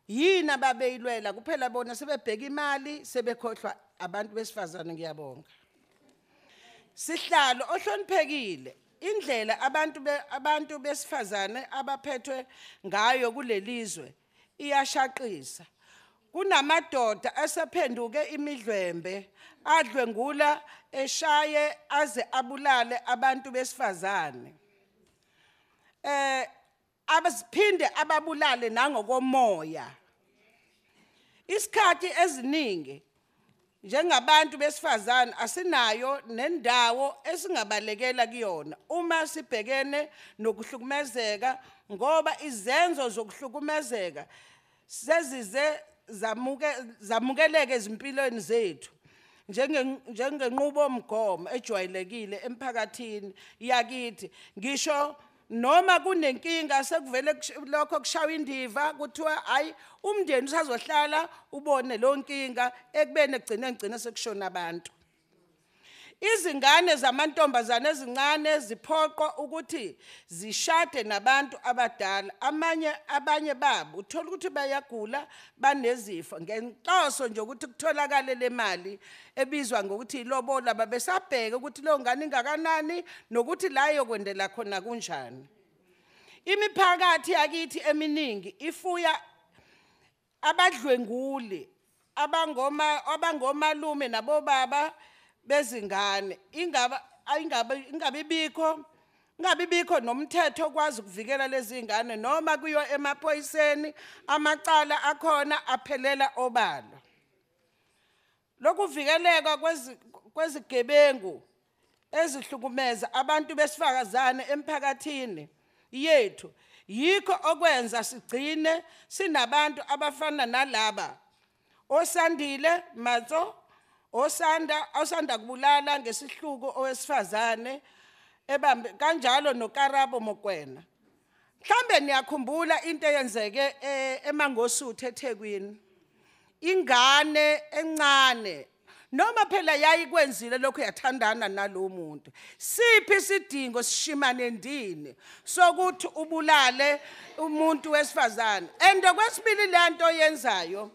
yini ababeyilwela kuphela bona sebebheka imali sebekhohlwa abantu besifazane. Ngiyabonga sihlalo ohloniphekile indlela abantu besifazane abaphethwe ngayo kulelizwe iyashaqisa. Kunamadoda asephenduke imidlwembe adlwengula eshaye aze abulale abantu besifazane. Abaziphinde ababulale nangokomoya. Isikhathi eziningi njengabantu besifazane asinayo nendawo esingabalekela kuyona uma sibhekene nokuhlukumezeka ngoba izenzo zokuhlukumezeka sezize zamukeleke ezimpilweni zethu njengenqubo omgomo ejwayelekile emphakathini yakithi. Ngisho noma kunenkinga sekuvele lokho kushawa indiva kuthiwa hayi umndeni usazohlala ubone lo nkinga ekubene egcine sekushona abantu. Izingane zamantombazane ezincane ziphoqwa ukuthi zishade nabantu abadala. Abanye babo uthola ukuthi bayagula banezifo ngenhloso nje ukuthi kutholakale le mali ebizwa ngokuthi ilobola. Babesabheka ukuthi lo ngane ingakanani nokuthi la yokwendela khona kunjani. Imiphakathi yakithi eminingi ifuya abadlwenguli abangomalume nabobaba bezingane. Ingabibikho nomthetho okwazi ukuvikela lezi ngane noma kuyo emaphoyiseni amacala akhona aphelela obalo. Lokuvikeleka kwezigebengu ezihlukumeza abantu besifazane emphakathini yethu yikho okwenza sigcine sinabantu abafana nalaba oSandile Matso osanda kubulala ngesihluku owesifazane ebambe kanjalo noKarabo Mokwena. Mhlambe niyakhumbula into eyenzeke eMangosuthu eThekwini. Ingane encane noma phela yayikwenzile lokho yathandana nalo muntu. Siphi isidingo sishimane ndini sokuthi ubulale umuntu wesifazane. Kwesibili lento yenzayo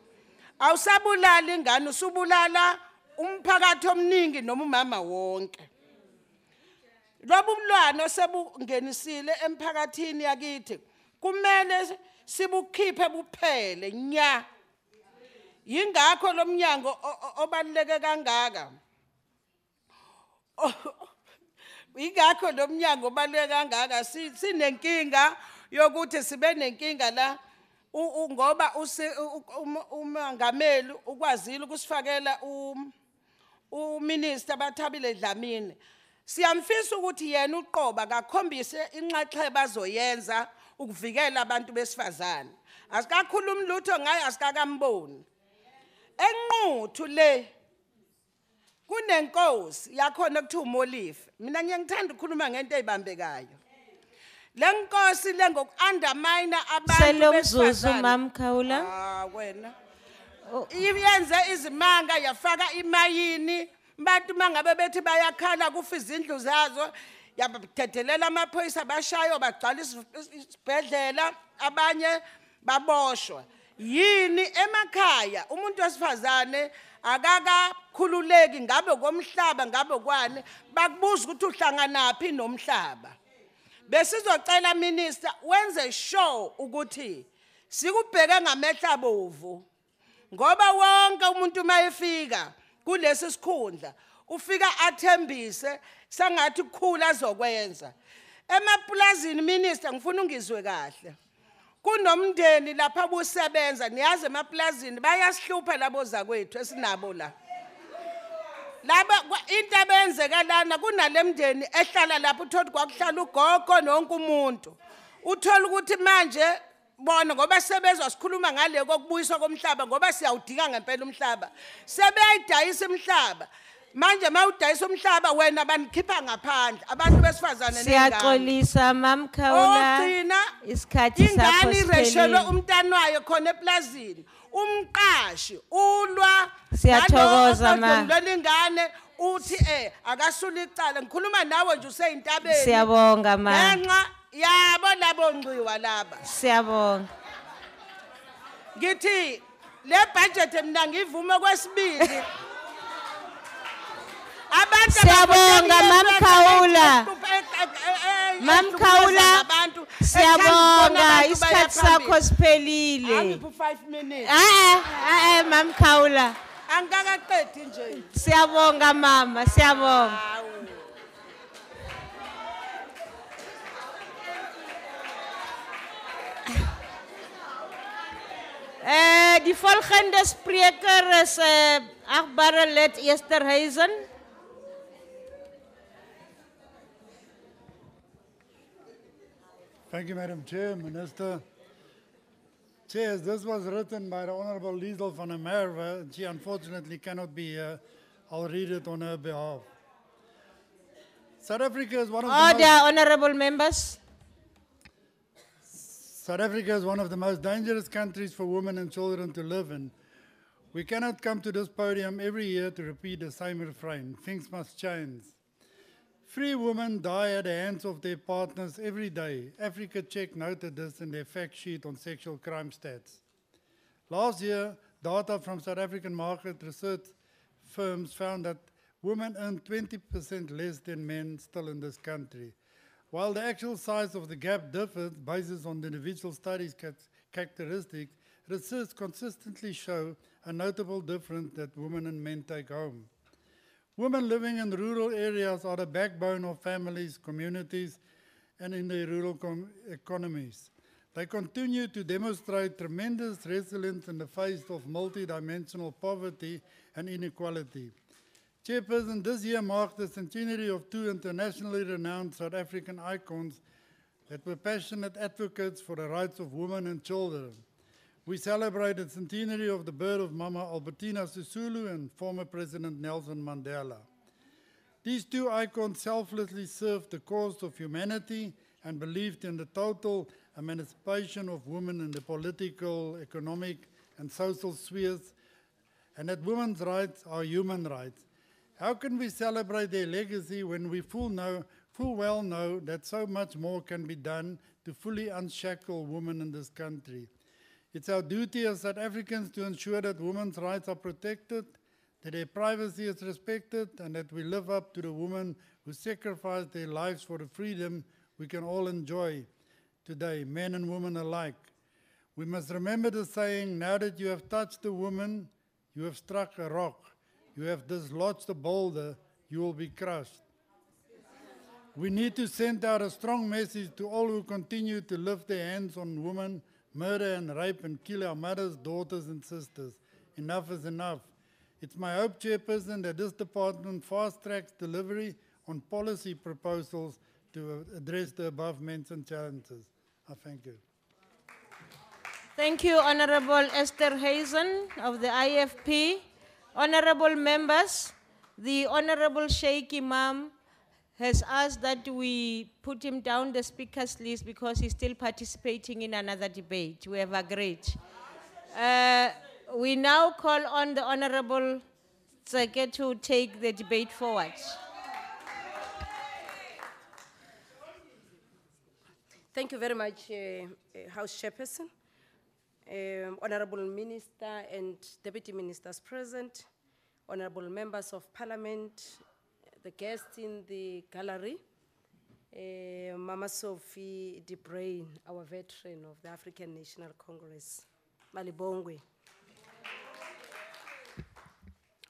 awusabulala ingane usubulala umphakathi omningi noma umama wonke. Lobu bulwano sebungenisile emphakathini yakithi kumele sibukhiphe buphele nya. Yingakho lo mnyango obaluleke kangaka. Yingakho lo mnyango obaluleke kangaka sinenkinga yokuthi sibe nenkinga la ngoba umangameli ukwazile ukusifakela uminister Bathabile Dlamini. Siyamfisa ukuthi yena uqoba akakhombise inxaxheba azoyenza ukuvikela abantu besifazane. Asikakhulumi lutho ngaye asikakamboni. Enquthu le kunenkosi yakhona kuthiwa uMolive. Mina ngiyangithanda ukukhuluma ngento ezibambekayo. Lenkosi lengoku-undermine abantu Selomzuzu, besifazane. Mam Khawula. Ah wena. Iyenze izimanga yafaka imayini. Abantu mangabe bethi bayakhala kufa izindlu zazo yabathethelela amaphoyisa bashayo bagcwala isibhedlela abanye baboshwa. Yini emakhaya umuntu wesifazane akakakhululeki ngabe komhlaba ngabe kwani bakubuza ukuthi uhlanganaphi nomhlaba. Besizocela minister wenze sure ukuthi sikubheke ngamehla bovu ngoba wonke umuntu mayefika kulesi sikhundla ufika athembise sangathi kukhula azokwenza. Emapulazini minister ngifuna ungizwe kahle. Kunomndeni lapha busebenza niyazi emapulazini bayasihlupha labo zakwethu esinabo la. Laba into abenzeka lana kunalemndeni ehlala lapho uthola kwakuhlala ugogo nonke umuntu. Uthola ukuthi manje bona ngoba sebezwa sikhuluma ngale kokubuyiswa komhlaba ngoba siyawudinga ngempela umhlaba. Sebeyidayisa umhlaba. Manje mawudayisa umhlaba wena banikhipha ngaphandle abantu besifazane nengane. Siyaxolisa Mam Khawula. Ogcina Isikhathi sakho ingane ireshelwe siphelile. umntanayo khona eplazini. Umqashi ulwa Siyathokoza ma. Lengane uthi akasula icala ngikhuluma nawe nje useyintabeni. Siyabonga ma. Ngenxa yabo labo ngciwa laba. Siyabonga. Ngithi le budget mina ngivume kwesibili. Abantu Siyabonga Mam Khawula. Mam Khawula. Siyabonga isikhathi sakho siphelile. Angiphu 5 minutes. Mam Khawula. Angikaqedi nje. Siyabonga mama, siyabonga. Hawu. Die volgende spreker is achtbare lid Esterhuizen. Thank you, Madam Chair, Minister. Chair, this was written by the Honourable Liesel van der Merwe, and she unfortunately cannot be here. I'll read it on her behalf. South Africa is one of the most... Order, honourable members. South Africa is one of the most dangerous countries for women and children to live in. We cannot come to this podium every year to repeat the same refrain. Things must change. 3 women die at the hands of their partners every day. Africa Check noted this in their fact sheet on sexual crime stats. Last year, data from South African market research firms found that women earn 20% less than men still in this country. While the actual size of the gap differs based on the individual studies' characteristics, research consistently show a notable difference that women and men take home. Women living in rural areas are the backbone of families, communities, and in their rural economies. They continue to demonstrate tremendous resilience in the face of multidimensional poverty and inequality. Chairperson, this year marked the centenary of 2 internationally renowned South African icons that were passionate advocates for the rights of women and children. We celebrated the centenary of the birth of Mama Albertina Sisulu and former President Nelson Mandela. These 2 icons selflessly served the cause of humanity and believed in the total emancipation of women in the political, economic, and social spheres, and that women's rights are human rights. How can we celebrate their legacy when we full well know that so much more can be done to fully unshackle women in this country? It's our duty as South Africans to ensure that women's rights are protected, that their privacy is respected, and that we live up to the women who sacrificed their lives for the freedom we can all enjoy today, men and women alike. We must remember the saying, now that you have touched a woman, you have struck a rock. You have dislodged a boulder, you will be crushed. We need to send out a strong message to all who continue to lift their hands on women murder and rape and kill our mothers, daughters and sisters. Enough is enough. It's my hope, Chairperson, that this department fast-tracks delivery on policy proposals to address the above-mentioned challenges. I thank you. Thank you, Honorable Esther Hazen of the IFP. Honorable members, the Honorable Sheikh Imam has asked that we put him down the speakers list because he's still participating in another debate. We have agreed. We now call on the Honorable Tseke to take the debate forward. Thank you very much, House Chairperson, Honorable Minister and Deputy Ministers present, Honorable Members of Parliament, the guests in the gallery, Mama Sophie De Bruyn, our veteran of the African National Congress, Malibongwe.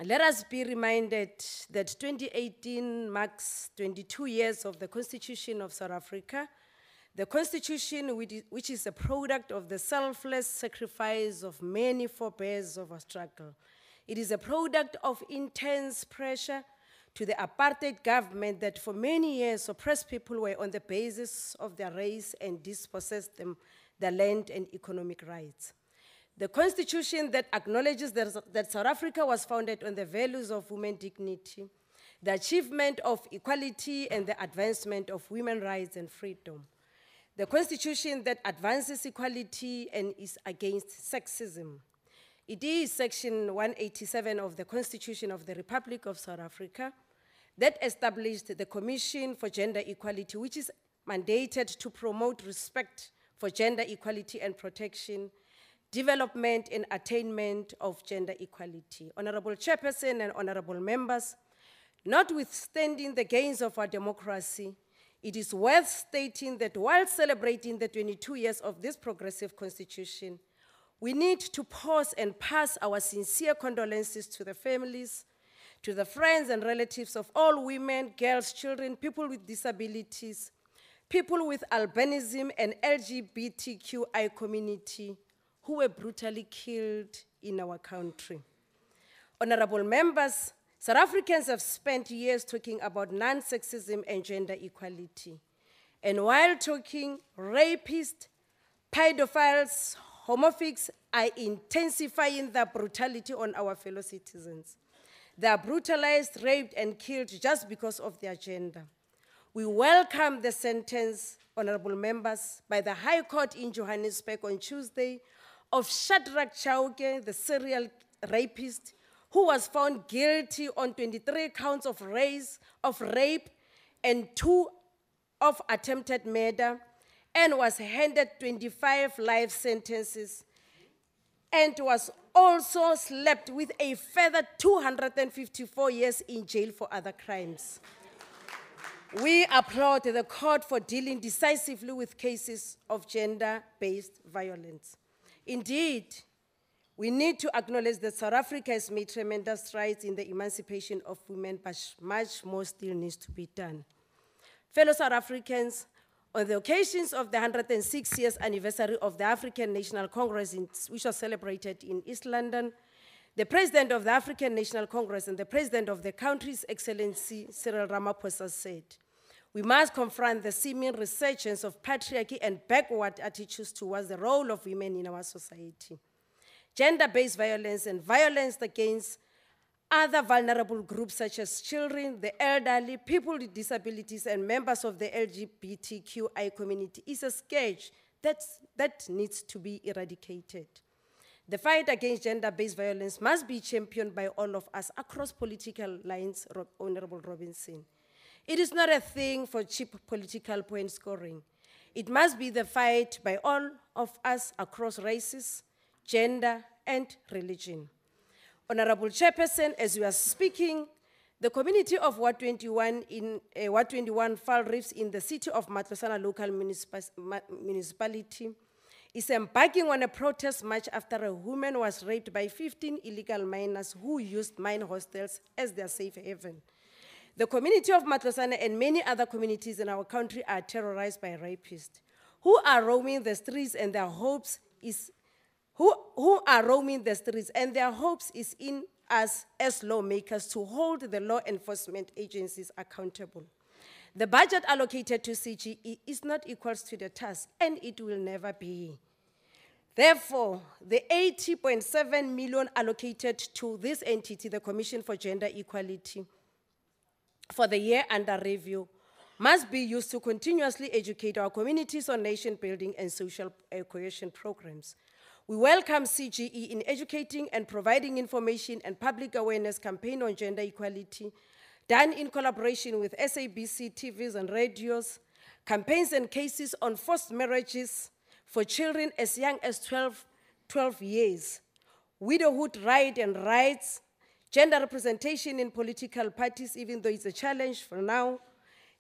Let us be reminded that 2018 marks 22 years of the Constitution of South Africa, the Constitution which is a product of the selfless sacrifice of many forebears of our struggle. It is a product of intense pressure to the apartheid government that for many years oppressed people were on the basis of their race and dispossessed them their land and economic rights. The Constitution that acknowledges that South Africa was founded on the values of women dignity, the achievement of equality and the advancement of women's rights and freedom. The Constitution that advances equality and is against sexism. It is Section 187 of the Constitution of the Republic of South Africa that established the Commission for Gender Equality, which is mandated to promote respect for gender equality and protection, development and attainment of gender equality. Honorable Chairperson and honorable members, notwithstanding the gains of our democracy, it is worth stating that while celebrating the 22 years of this progressive constitution, we need to pause and pass our sincere condolences to the families, to the friends and relatives of all women, girls, children, people with disabilities, people with albinism and LGBTQI community who were brutally killed in our country. Honorable members, South Africans have spent years talking about non-sexism and gender equality. And while talking, rapists, pedophiles, homophobes are intensifying their brutality on our fellow citizens. They are brutalized, raped, and killed just because of their gender. We welcome the sentence, honorable members, by the High Court in Johannesburg on Tuesday of Shadrach Chauke, the serial rapist, who was found guilty on 23 counts of rape and 2 of attempted murder, and was handed 25 life sentences, and was also slapped with a further 254 years in jail for other crimes. We applaud the court for dealing decisively with cases of gender-based violence. Indeed, we need to acknowledge that South Africa has made tremendous strides in the emancipation of women, but much more still needs to be done. Fellow South Africans, on the occasions of the 106th years anniversary of the African National Congress, which was celebrated in East London, the President of the African National Congress and the President of the country's Excellency Cyril Ramaphosa said, we must confront the seeming resurgence of patriarchy and backward attitudes towards the role of women in our society. Gender-based violence and violence against other vulnerable groups such as children, the elderly, people with disabilities, and members of the LGBTQI community is a scourge that needs to be eradicated. The fight against gender-based violence must be championed by all of us across political lines, Honorable Robinson. It is not a thing for cheap political point scoring. It must be the fight by all of us across races, gender, and religion. Honorable Chairperson, as you are speaking, the community of Ward 21 in Ward 21 Fall Reefs in the city of Matlosana local municipality is embarking on a protest march after a woman was raped by 15 illegal miners who used mine hostels as their safe haven. The community of Matlosana and many other communities in our country are terrorized by rapists who are roaming the streets, and their hopes who are roaming the streets, and their hopes is in us as lawmakers to hold the law enforcement agencies accountable. The budget allocated to CGE is not equal to the task, and it will never be. Therefore, the 80.7 million allocated to this entity, the Commission for Gender Equality, for the year under review, must be used to continuously educate our communities on nation building and social cohesion programs. We welcome CGE in educating and providing information and public awareness campaign on gender equality, done in collaboration with SABC TVs and radios, campaigns and cases on forced marriages for children as young as 12 years, widowhood right and rights, gender representation in political parties, even though it's a challenge for now,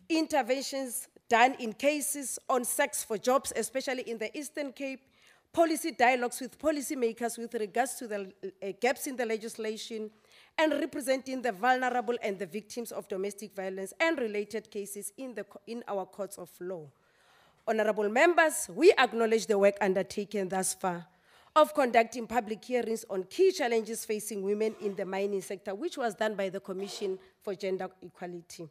interventions done in cases on sex for jobs, especially in the Eastern Cape, policy dialogues with policymakers with regards to the gaps in the legislation, and representing the vulnerable and the victims of domestic violence and related cases in our courts of law. Honorable members, we acknowledge the work undertaken thus far of conducting public hearings on key challenges facing women in the mining sector, which was done by the Commission for Gender Equality.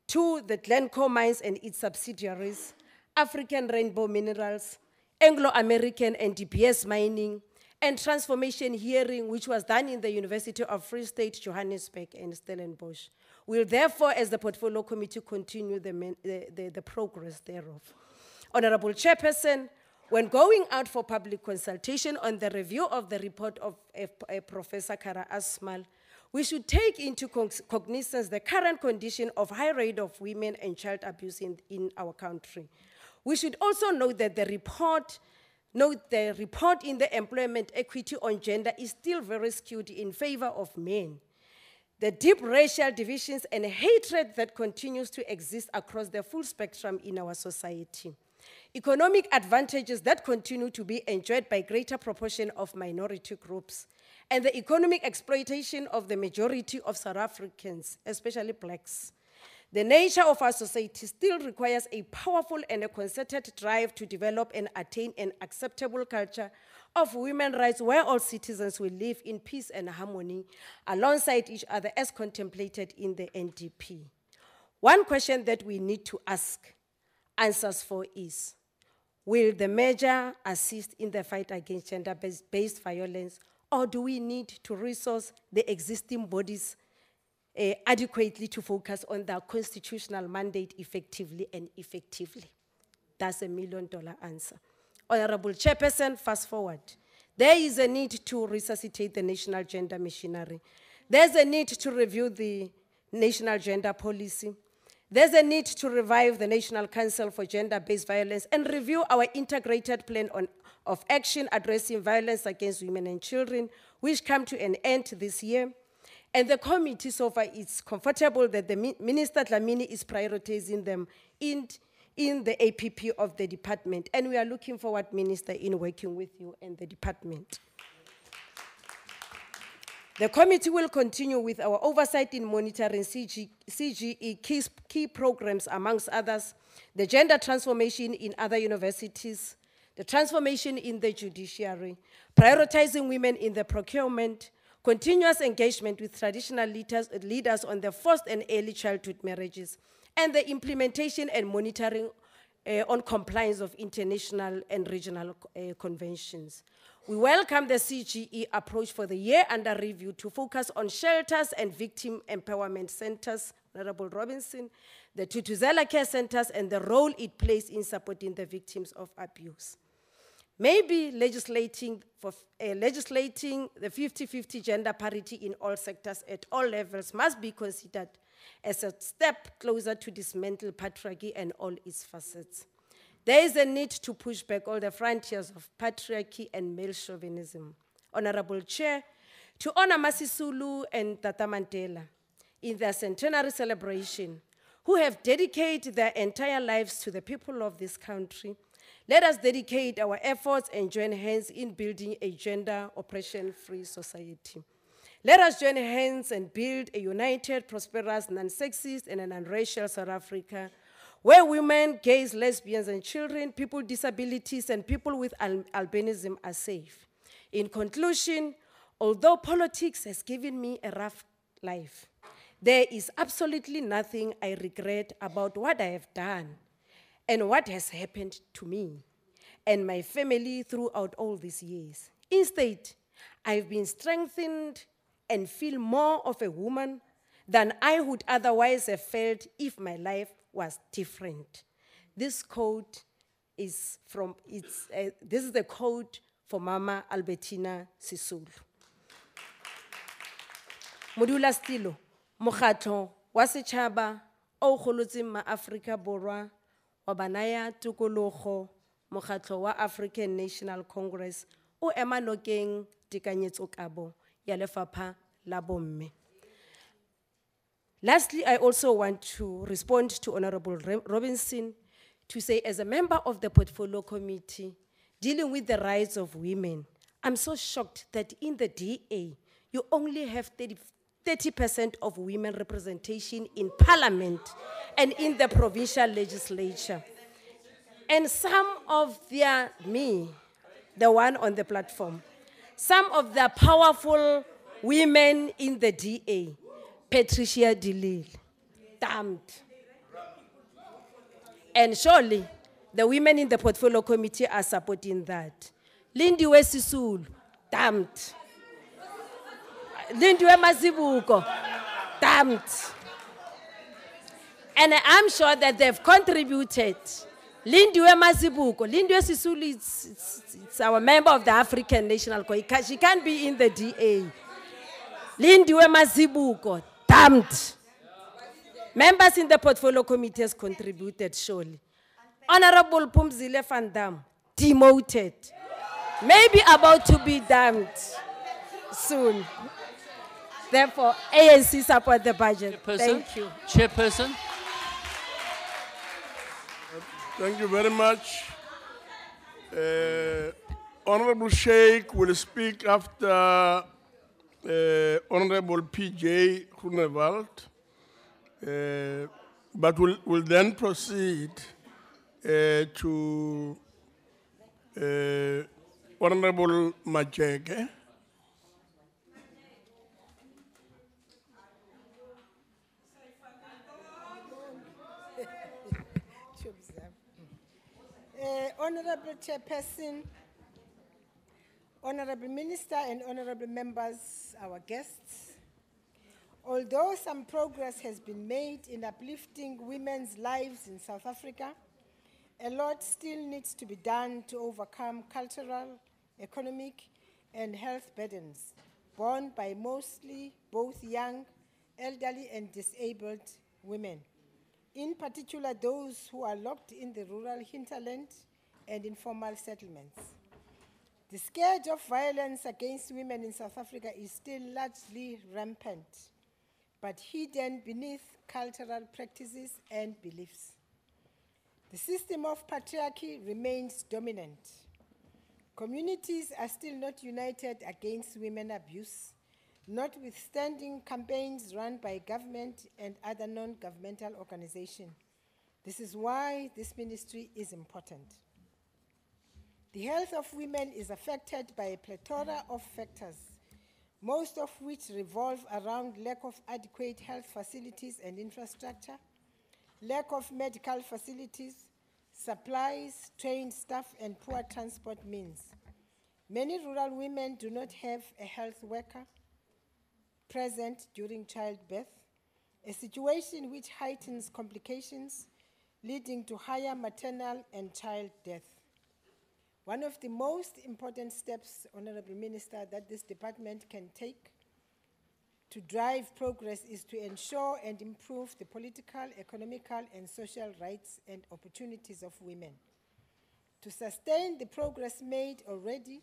To the Glencore Mines and its subsidiaries, African Rainbow Minerals, Anglo-American and DPS Mining, and transformation hearing, which was done in the University of Free State, Johannesburg, and Stellenbosch. We'll therefore, as the Portfolio Committee, continue the progress thereof. Honorable Chairperson, when going out for public consultation on the review of the report of Professor Kara Asmal, we should take into cognizance the current condition of high rate of women and child abuse in our country. We should also note that the report in the Employment Equity on Gender is still very skewed in favor of men. The deep racial divisions and hatred that continues to exist across the full spectrum in our society. Economic advantages that continue to be enjoyed by greater proportion of minority groups, and the economic exploitation of the majority of South Africans, especially blacks. The nature of our society still requires a powerful and a concerted drive to develop and attain an acceptable culture of women's rights where all citizens will live in peace and harmony alongside each other as contemplated in the NDP. One question that we need to ask answers for is, will the measure assist in the fight against gender-based violence, or do we need to resource the existing bodies adequately to focus on their constitutional mandate effectively and effectively? That's $1 million answer. Honorable Chairperson, fast forward. There is a need to resuscitate the national gender machinery. There's a need to review the national gender policy. There's a need to revive the National Council for Gender-Based Violence and review our integrated plan of action addressing violence against women and children, which come to an end this year. And the committee so far is comfortable that the Minister Dlamini is prioritizing them in the APP of the department. And we are looking forward, Minister, in working with you and the department. The committee will continue with our oversight in monitoring CGE key programs, amongst others, the gender transformation in other universities, the transformation in the judiciary, prioritizing women in the procurement, continuous engagement with traditional leaders on the forced and early childhood marriages, and the implementation and monitoring on compliance of international and regional conventions. We welcome the CGE approach for the year under review to focus on shelters and victim empowerment centers, Honorable Robinson, the Tutuzela care centers, and the role it plays in supporting the victims of abuse. Maybe legislating the 50-50 gender parity in all sectors at all levels must be considered as a step closer to dismantle patriarchy and all its facets. There is a need to push back all the frontiers of patriarchy and male chauvinism. Honorable Chair, to honor Masisulu and Tata Mandela in their centenary celebration, who have dedicated their entire lives to the people of this country, let us dedicate our efforts and join hands in building a gender oppression-free society. Let us join hands and build a united, prosperous, non-sexist, and non-racial South Africa, where women, gays, lesbians, and children, people with disabilities, and people with albinism are safe. In conclusion, although politics has given me a rough life, there is absolutely nothing I regret about what I have done and what has happened to me and my family throughout all these years. Instead, I've been strengthened and feel more of a woman than I would otherwise have felt if my life was different. This quote is from, this is the quote for Mama Albertina Sisulu. Modula Stilo, mokgatlo wa setšhaba o kgolotseng ma-Afrika Borwa wa banaya tokologo mokgatlo wa African National Congress o ema nokeng tekanyetsokabo ya lefapha la bomme. Lastly, I also want to respond to Honorable Robinson to say, as a member of the Portfolio Committee dealing with the rights of women, I'm so shocked that in the DA, you only have 30% of women representation in parliament and in the provincial legislature. And some of the one on the platform, some of the powerful women in the DA, Patricia de Lille, damned. And surely, the women in the Portfolio Committee are supporting that. Lindiwe Sisulu, damned. Lindiwe Mazibuko, damned. And I'm sure that they've contributed. Lindiwe Mazibuko, Lindiwe Sisulu is our member of the African National Congress. She can't be in the DA. Lindiwe Mazibuko, damned. Members in the Portfolio Committee has contributed, surely. Honorable Pumzile van Dam, demoted. Maybe about to be damned soon. Therefore, ANC support the budget. Thank you. Chairperson. Thank you very much. Honorable Sheikh will speak after Honorable P.J. Groenewald, but will then proceed to Honorable Majeke. Honorable Chairperson, Honorable Minister, and honorable members, our guests. Although some progress has been made in uplifting women's lives in South Africa, a lot still needs to be done to overcome cultural, economic, and health burdens borne by mostly both young, elderly, and disabled women, in particular those who are locked in the rural hinterland and informal settlements. The scourge of violence against women in South Africa is still largely rampant, but hidden beneath cultural practices and beliefs. The system of patriarchy remains dominant. Communities are still not united against women abuse, notwithstanding campaigns run by government and other non-governmental organizations. This is why this ministry is important. The health of women is affected by a plethora of factors, most of which revolve around lack of adequate health facilities and infrastructure, lack of medical facilities, supplies, trained staff, and poor transport means. Many rural women do not have a health worker present during childbirth, a situation which heightens complications, leading to higher maternal and child death. One of the most important steps, Honorable Minister, that this department can take to drive progress is to ensure and improve the political, economical, and social rights and opportunities of women. To sustain the progress made already,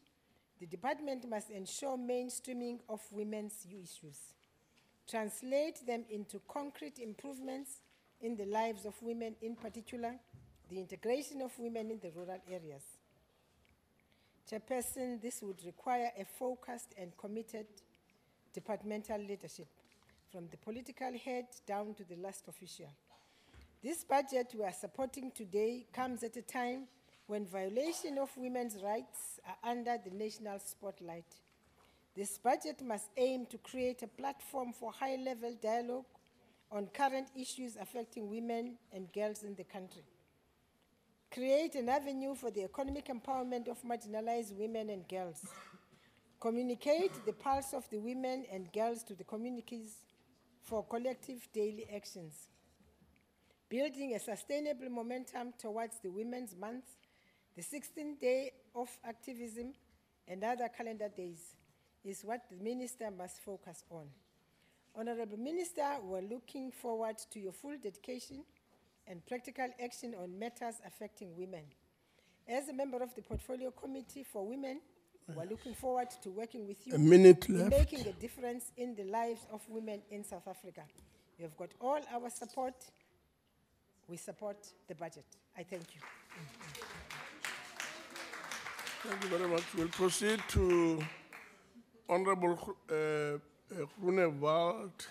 the department must ensure mainstreaming of women's issues, translate them into concrete improvements in the lives of women, in particular, the integration of women in the rural areas. Chairperson, this would require a focused and committed departmental leadership, from the political head down to the last official. This budget we are supporting today comes at a time when violation of women's rights are under the national spotlight. This budget must aim to create a platform for high-level dialogue on current issues affecting women and girls in the country. Create an avenue for the economic empowerment of marginalized women and girls. Communicate the pulse of the women and girls to the communities for collective daily actions. Building a sustainable momentum towards the Women's Month, the 16th day of activism, and other calendar days is what the Minister must focus on. Honorable Minister, we're looking forward to your full dedication and practical action on matters affecting women. As a member of the Portfolio Committee for Women, we're looking forward to working with you A minute in left. making a difference in the lives of women in South Africa. You have got all our support. We support the budget. I thank you. Thank you very much. We'll proceed to Honorable Groenewald.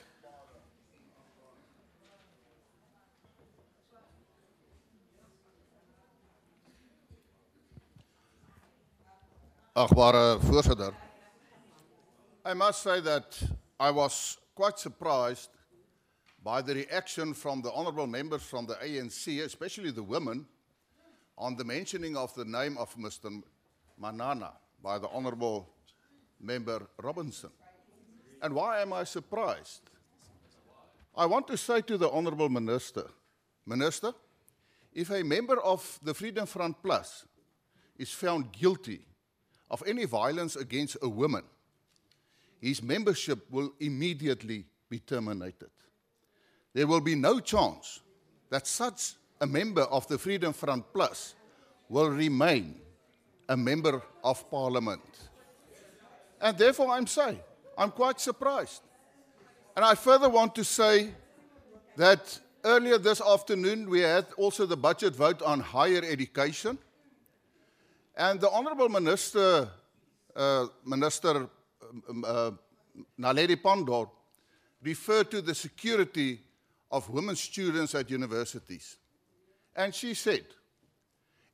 Agbare voorzitter, I must say that I was quite surprised by the reaction from the honourable members from the ANC, especially the women, on the mentioning of the name of Mr. Manana by the honourable member Robinson. And why am I surprised? I want to say to the honourable minister, Minister, if a member of the Freedom Front Plus is found guilty of any violence against a woman, his membership will immediately be terminated. There will be no chance that such a member of the Freedom Front Plus will remain a member of parliament. And therefore I'm saying, I'm quite surprised. And I further want to say that earlier this afternoon we had also the budget vote on higher education. And the Honourable Minister, Naledi Pandor, referred to the security of women students at universities. And she said,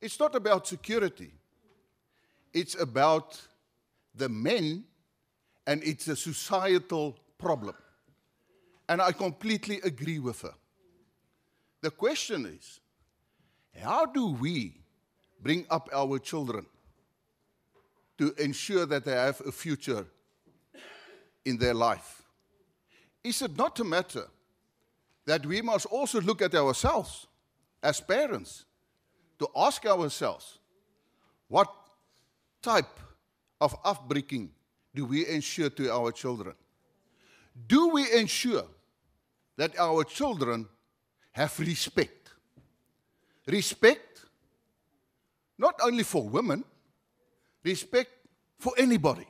it's not about security, it's about the men, and it's a societal problem. And I completely agree with her. The question is, how do we bring up our children to ensure that they have a future in their life? Is it not a matter that we must also look at ourselves as parents to ask ourselves, what type of upbringing do we ensure to our children? Do we ensure that our children have respect? Respect not only for women, respect for anybody.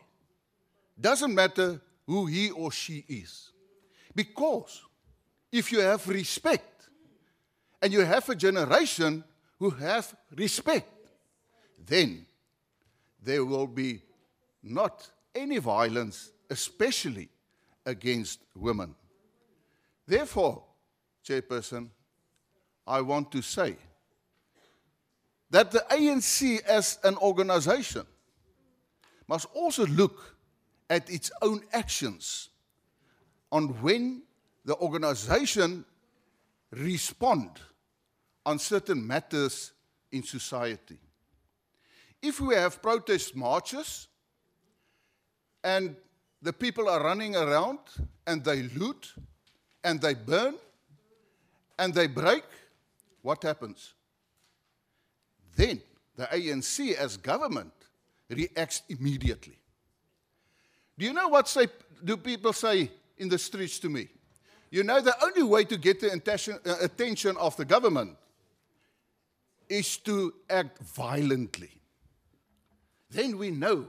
Doesn't matter who he or she is. Because if you have respect, and you have a generation who have respect, then there will be not any violence, especially against women. Therefore, Chairperson, I want to say that the ANC as an organization must also look at its own actions on when the organization respond on certain matters in society. If we have protest marches and the people are running around and they loot and they burn and they break, what happens? Then the ANC as government reacts immediately. Do you know what do people say in the streets to me? You know, the only way to get the attention of the government is to act violently. Then we know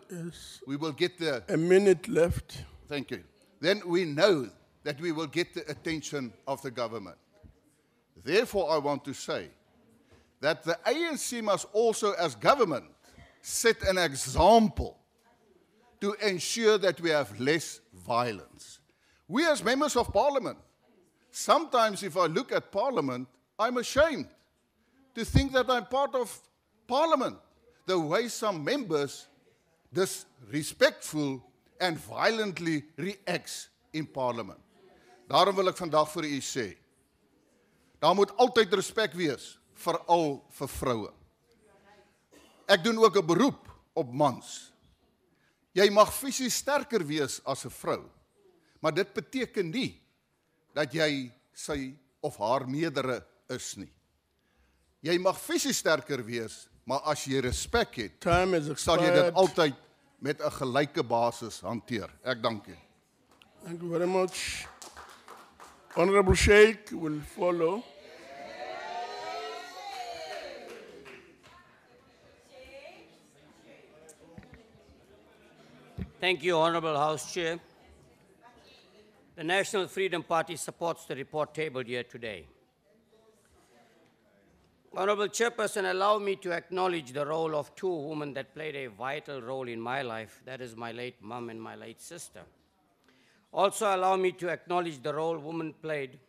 we will get the... A minute left. Thank you. Then we know that we will get the attention of the government. Therefore, I want to say that the ANC must also, as government, set an example to ensure that we have less violence. We as members of parliament, sometimes if I look at parliament, I'm ashamed to think that I'm part of Parliament. The way some members disrespectful and violently reacts in Parliament. Daarom wil ek vandag vir u sê, daar moet altyd respek wees, veral vir vroue. Ek doen ook 'n beroep op mans. Jy mag fisies sterker wees as 'n vrou, maar dit beteken nie dat jy sy of haar meerdere is nie. Jy mag fisies sterker wees, maar as jy respek het, Time has sal jy dit expired. altyd met 'n gelyke basis hanteer. Ek dank u. Thank you very much. Honorable Sheikh will follow. Thank you, Honorable House Chair. The National Freedom Party supports the report tabled here today. Honorable Chairperson, allow me to acknowledge the role of two women that played a vital role in my life. That is my late mom and my late sister. Also allow me to acknowledge the role women played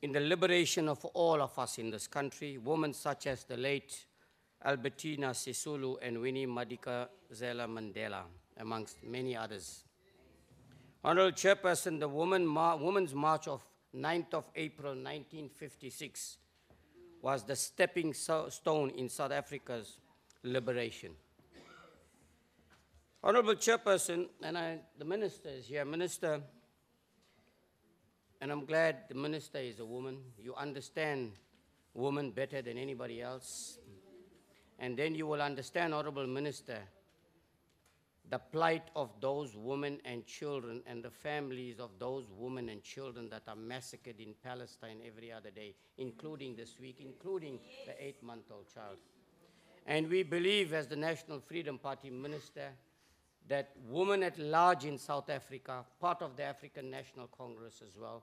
in the liberation of all of us in this country, women such as the late Albertina Sisulu and Winnie Madikizela Mandela, amongst many others. Honorable Chairperson, the Women's March of 9th of April 1956 was the stepping stone in South Africa's liberation. Honorable Chairperson, and the Minister is here. Minister, and I'm glad the Minister is a woman. You understand women better than anybody else. And then you will understand, Honorable Minister, the plight of those women and children and the families of those women and children that are massacred in Palestine every other day, including this week, including the 8-month-old child. And we believe, as the National Freedom Party Minister, that women at large in South Africa, part of the African National Congress as well,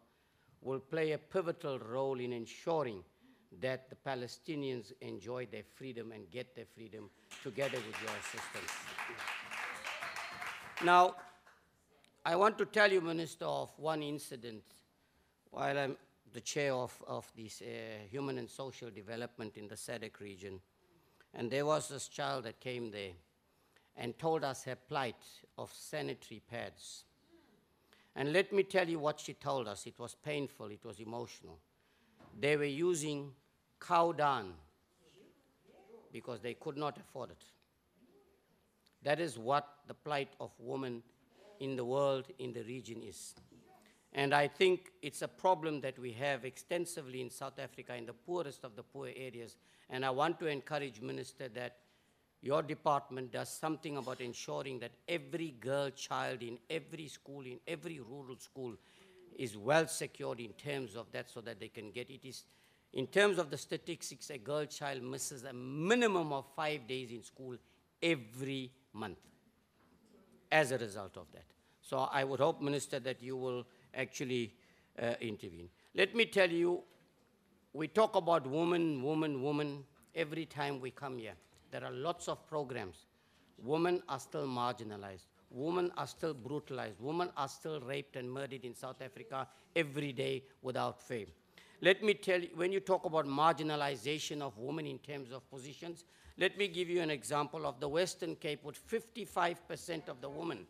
will play a pivotal role in ensuring that the Palestinians enjoy their freedom and get their freedom together with your assistance. Now, I want to tell you, Minister, of one incident while I'm the chair of this Human and Social Development in the SADC region. And there was this child that came there and told us her plight of sanitary pads. And let me tell you what she told us. It was painful, it was emotional. They were using cow dung because they could not afford it. That is what the plight of women in the world, in the region is. And I think it's a problem that we have extensively in South Africa, in the poorest of the poor areas. And I want to encourage, Minister, that your department does something about ensuring that every girl child in every school, in every rural school, is well secured in terms of that so that they can get it. In terms of the statistics, a girl child misses a minimum of 5 days in school every month as a result of that. So I would hope, Minister, that you will actually intervene. Let me tell you, we talk about women, women, women every time we come here. There are lots of programs. Women are still marginalized. Women are still brutalized. Women are still raped and murdered in South Africa every day without fail. Let me tell you, when you talk about marginalization of women in terms of positions, let me give you an example of the Western Cape with 55% of the women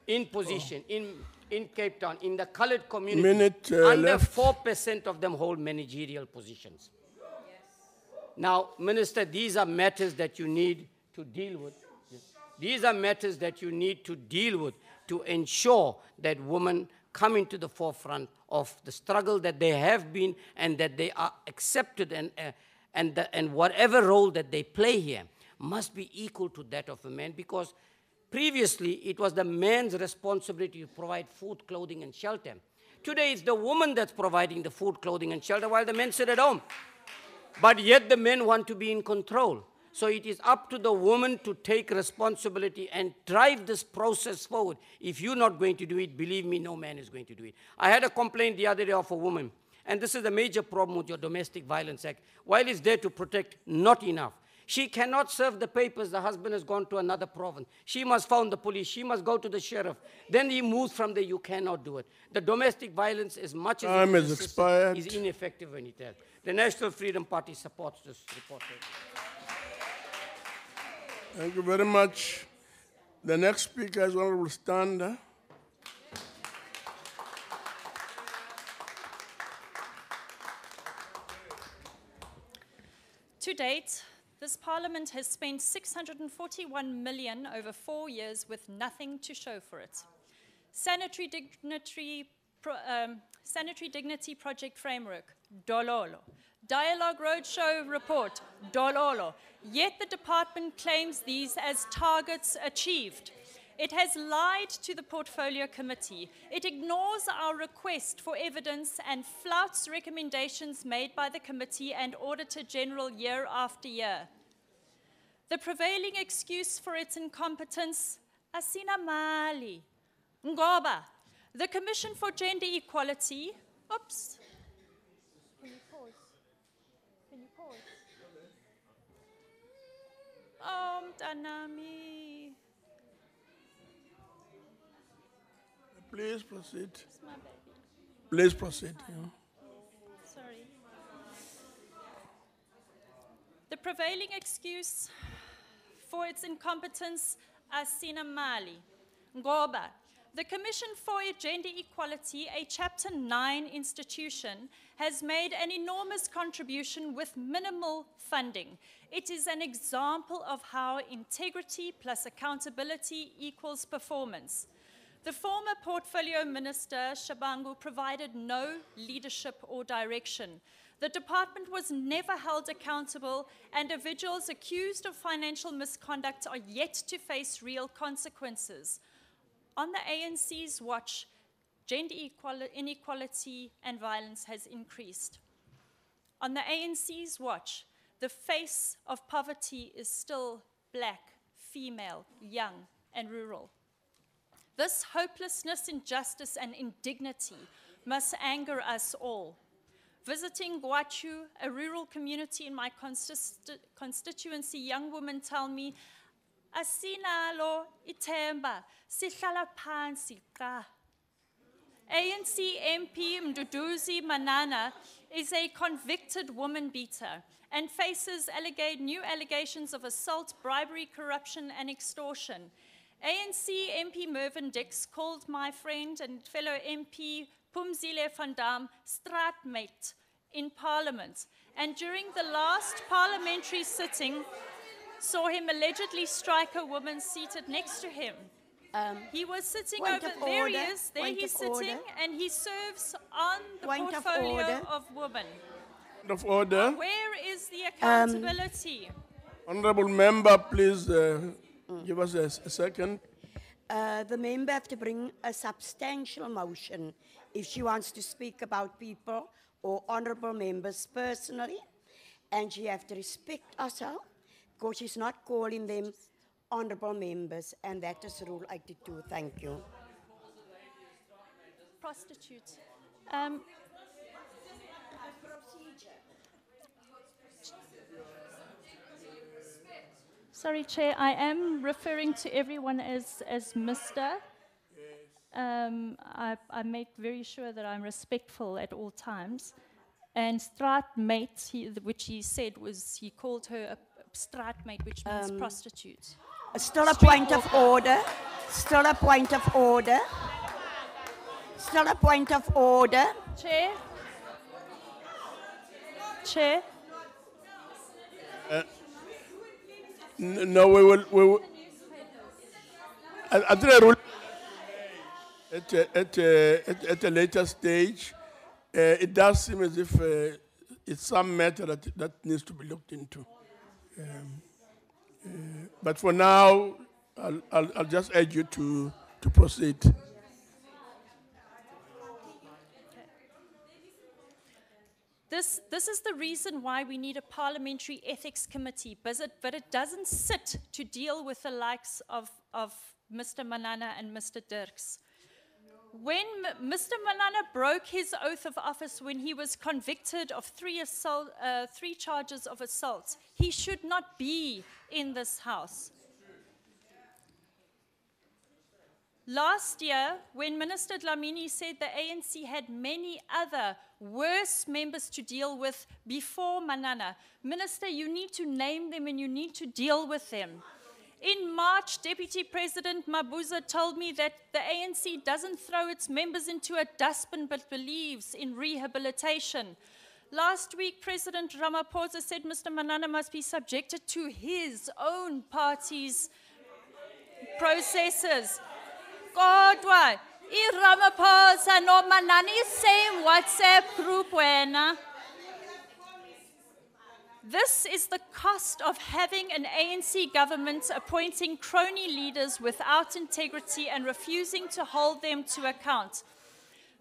in position in Cape Town, in the colored community, under 4% of them hold managerial positions. Now, Minister, these are matters that you need to deal with. These are matters that you need to deal with to ensure that women come into the forefront of the struggle that they have been and that they are accepted, and whatever role that they play here must be equal to that of a man, because previously it was the man's responsibility to provide food, clothing, and shelter. Today it's the woman that's providing the food, clothing, and shelter while the men sit at home. But yet the men want to be in control. So it is up to the woman to take responsibility and drive this process forward. If you're not going to do it, believe me, no man is going to do it. I had a complaint the other day of a woman, and this is a major problem with your Domestic Violence Act. While it's there to protect, not enough. She cannot serve the papers. The husband has gone to another province. She must phone the police. She must go to the sheriff. Then he moves from there. You cannot do it. The domestic violence, as much as Time it has is assisted, expired. is ineffective when it has. The National Freedom Party supports this report. Thank you very much. The next speaker is Honorable Stander. To date, this parliament has spent 641 million over 4 years with nothing to show for it. Sanitary Dignity Project Framework, dololo. Dialogue Roadshow Report, dololo. Yet the department claims these as targets achieved. It has lied to the Portfolio Committee. It ignores our request for evidence and flouts recommendations made by the committee and Auditor General year after year. The prevailing excuse for its incompetence, asina mali. Ngoba, the Commission for Gender Equality, oops. Can you pause? Can you pause? Oh, mtanami. Please proceed. It's my baby. Please proceed. Yeah. Sorry. The prevailing excuse for its incompetence, asina mali. Ngoba, the Commission for Gender Equality, a Chapter 9 institution, has made an enormous contribution with minimal funding. It is an example of how integrity plus accountability equals performance. The former Portfolio Minister, Shabangu, provided no leadership or direction. The department was never held accountable, and individuals accused of financial misconduct are yet to face real consequences. On the ANC's watch, gender inequality and violence has increased. On the ANC's watch, the face of poverty is still black, female, young, and rural. This hopelessness, injustice, and indignity must anger us all. Visiting Guachu, a rural community in my constituency, young women tell me, asinalo ithemba, sihlala phansi qa. ANC MP Mduduzi Manana is a convicted woman beater and faces new allegations of assault, bribery, corruption, and extortion. ANC MP Mervyn Dix called my friend and fellow MP Pumzile van Dam straatmate in Parliament, and during the last parliamentary sitting saw him allegedly strike a woman seated next to him. He was sitting over, there he is, there he's sitting, and he serves on the portfolio of women. Point of order. Where is the accountability? Honorable member, please give us a second. The member have to bring a substantial motion if she wants to speak about people or honorable members personally, and she have to respect herself because she's not calling them honorable members, and that is Rule 82. Thank you. Prostitute. Sorry, Chair, I am referring to everyone as Mr. I make very sure that I'm respectful at all times. And straatmate, which he said was, he called her a straatmate, which means prostitute. Still a point of order. Still a point of order. Still a point of order. Chair? Chair? No, we will. I think I will. At a later stage, it does seem as if it's some matter that needs to be looked into. But for now, I'll just urge you to proceed. This is the reason why we need a parliamentary ethics committee, but it doesn't sit to deal with the likes of Mr. Manana and Mr. Dirks. When Mr. Manana broke his oath of office when he was convicted of three charges of assault, he should not be in this house. Last year, when Minister Dlamini said the ANC had many other worse members to deal with before Manana, Minister, you need to name them and you need to deal with them. In March, Deputy President Mabuza told me that the ANC doesn't throw its members into a dustbin but believes in rehabilitation. Last week, President Ramaphosa said Mr. Manana must be subjected to his own party's processes. Kodwa, Ramaphosa no Manana is same WhatsApp group wena. This is the cost of having an ANC government appointing crony leaders without integrity and refusing to hold them to account.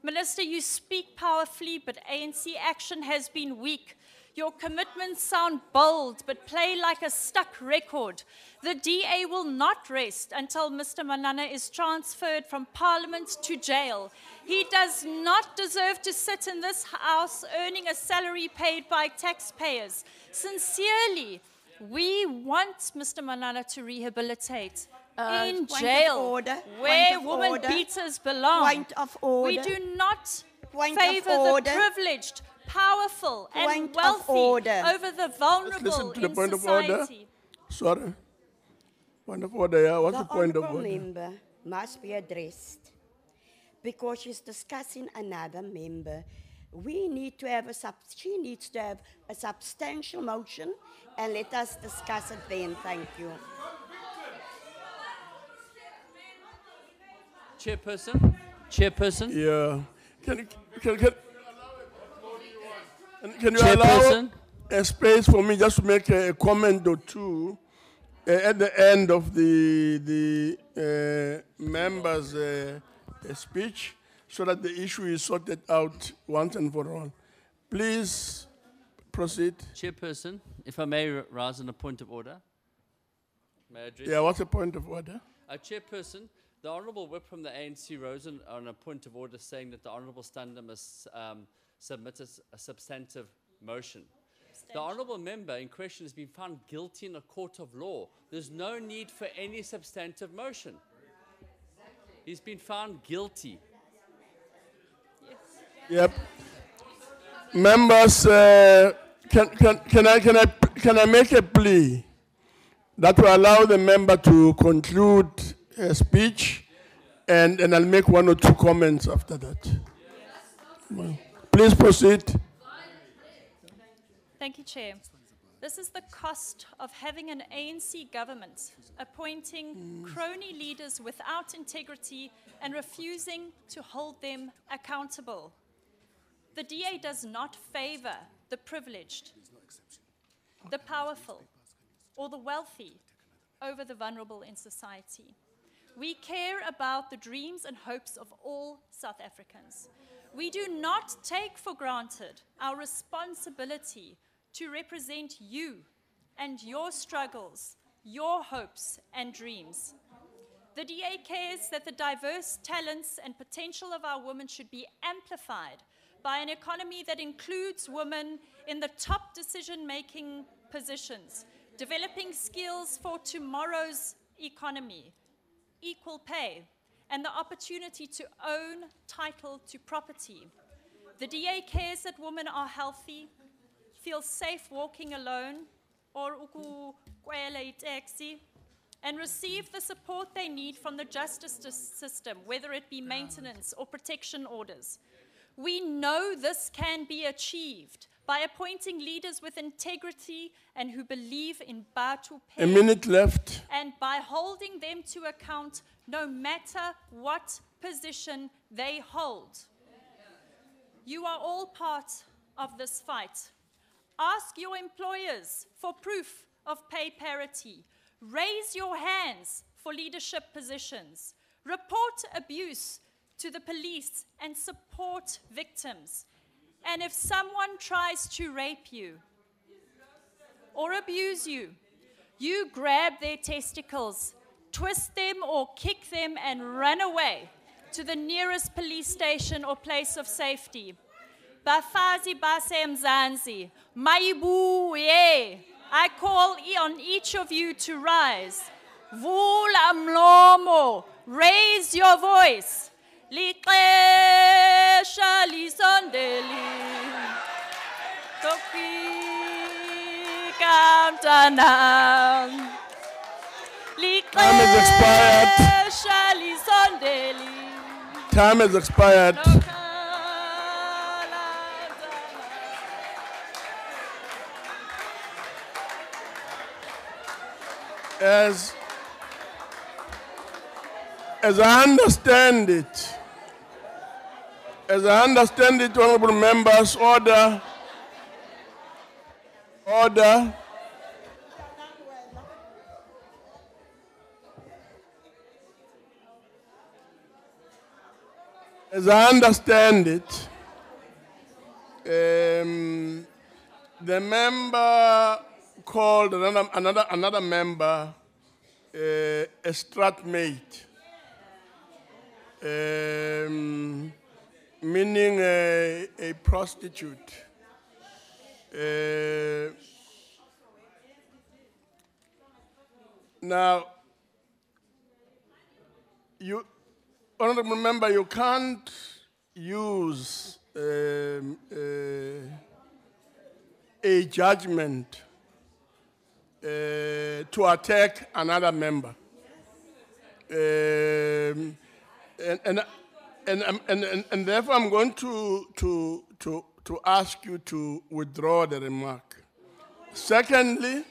Minister, you speak powerfully, but ANC action has been weak. Your commitments sound bold, but play like a stuck record. The DA will not rest until Mr. Manana is transferred from Parliament to jail. He does not deserve to sit in this house earning a salary paid by taxpayers. Sincerely, we want Mr. Manana to rehabilitate in jail, where women beaters belong. Point of order. We do not Point favor of the order. privileged, powerful, and Point of wealthy order. over the vulnerable Listen to the in point of order. society. Sorry. Point of order, yeah. What's the point of honourable order? member must be addressed because she's discussing another member. We need to have she needs to have a substantial motion, and let us discuss it then. Thank you. Chairperson. Yeah. Can you allow Chairperson. a space for me just to make a comment or two at the end of the members' speech so that the issue is sorted out once and for all. Please proceed. Chairperson, if I may rise on a point of order. May I address Yeah, what's the point of order? Chairperson, the Honourable Whip from the ANC rose on a point of order saying that the Honourable Stander must submit a substantive motion. The Honourable Member in question has been found guilty in a court of law. There's no need for any substantive motion. He's been found guilty. Yep. Members, can I make a plea that will allow the member to conclude her speech, and I'll make one or two comments after that. Well, please proceed. Thank you, Chair. This is the cost of having an ANC government appointing crony leaders without integrity and refusing to hold them accountable. The DA does not favor the privileged, the powerful, or the wealthy over the vulnerable in society. We care about the dreams and hopes of all South Africans. We do not take for granted our responsibility to represent you and your struggles, your hopes and dreams. The DA cares that the diverse talents and potential of our women should be amplified by an economy that includes women in the top decision-making positions, developing skills for tomorrow's economy, equal pay, and the opportunity to own title to property. The DA cares that women are healthy, feel safe walking alone, or ukukwela itaxi, and receive the support they need from the justice system, whether it be maintenance or protection orders. We know this can be achieved by appointing leaders with integrity and who believe in Batu A minute left. and by holding them to account no matter what position they hold. You are all part of this fight. Ask your employers for proof of pay parity. Raise your hands for leadership positions. Report abuse to the police and support victims. And if someone tries to rape you or abuse you, you grab their testicles, twist them or kick them and run away. to the nearest police station or place of safety. Bafazi base Mzansi, Maibuye. I call on each of you to rise. Vula mlomo, raise your voice. Liqesha lisondeli. Tofika mtanam. Time has expired. Liqesha lisondeli. Time has expired. As I understand it, honorable members, order. As I understand it, the member called another member a stratmate, meaning a prostitute. Now, you, honorable member, you can't use a judgment to attack another member. And therefore I'm going to ask you to withdraw the remark. Secondly,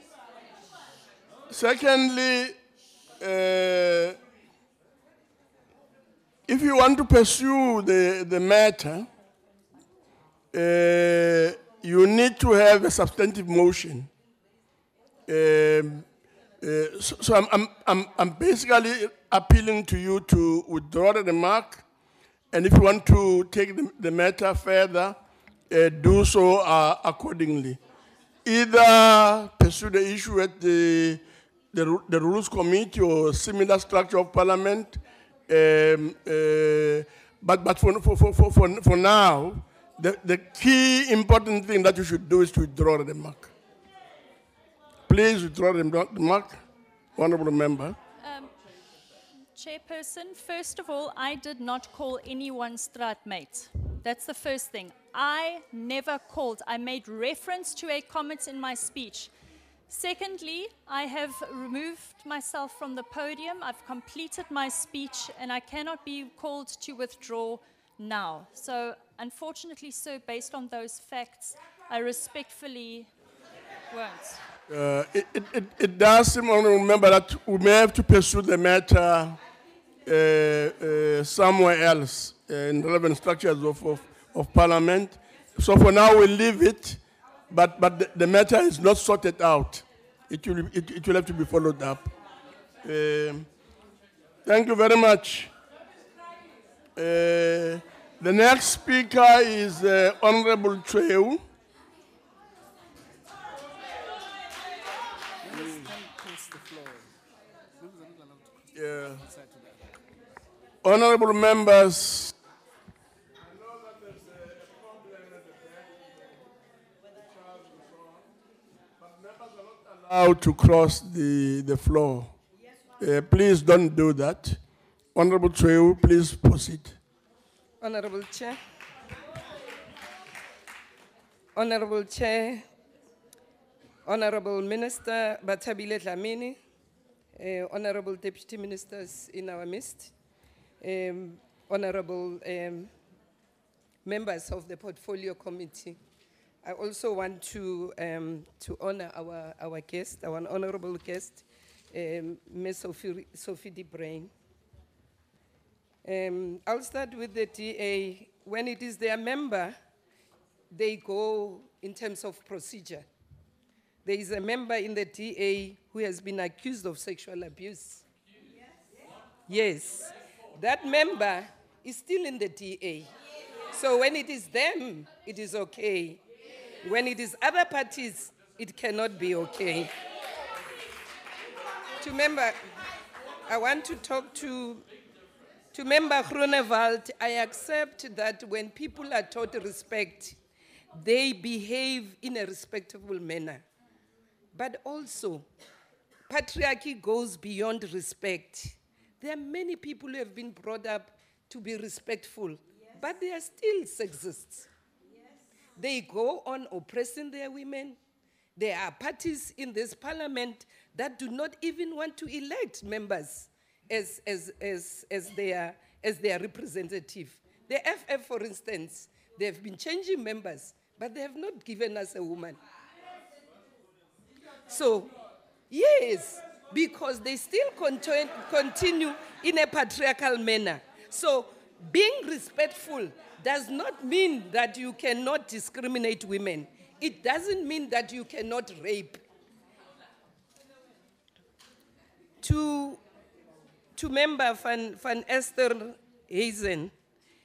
if you want to pursue the matter, you need to have a substantive motion. So I'm basically appealing to you to withdraw the remark, and if you want to take the matter further, do so accordingly. Either pursue the issue at the Rules Committee or similar structure of Parliament, but for now, the key important thing that you should do is to withdraw the remark. Please withdraw the remark, honorable member. Chairperson, first of all, I did not call anyone stratmate. That's the first thing. I never called. I made reference to a comment in my speech. Secondly, I have removed myself from the podium. I've completed my speech, and I cannot be called to withdraw now. So, unfortunately, sir, based on those facts, I respectfully won't. It does seem, honorable member, that we may have to pursue the matter somewhere else in relevant structures of Parliament. So for now, we'll leave it, but the matter is not sorted out. It will have to be followed up. Thank you very much. The next speaker is Honorable Treu. Honorable members, allowed to cross the floor. Please don't do that. Honorable Treu, please proceed. Honorable Chair. Honorable Chair, Honorable Minister Bathabile Dlamini, Honorable Deputy Ministers in our midst, Honorable members of the Portfolio Committee. I also want to honor our guest, our honorable guest, Ms. Sophie de Bruyn. I'll start with the DA. When it is their member, they go in terms of procedure. There is a member in the DA who has been accused of sexual abuse. Yes. That member is still in the DA. So when it is them, it is okay. When it is other parties, it cannot be okay. To member, I want to talk to To Member Groenewald, I accept that when people are taught respect, they behave in a respectable manner. But also, patriarchy goes beyond respect. There are many people who have been brought up to be respectful, but they are still sexists. They go on oppressing their women. There are parties in this parliament that do not even want to elect members as their representative. The FF, for instance, they have been changing members, but they have not given us a woman. So, yes, because they still continue in a patriarchal manner. So, being respectful does not mean that you cannot discriminate women. It doesn't mean that you cannot rape. To Member Van Esther Hazen,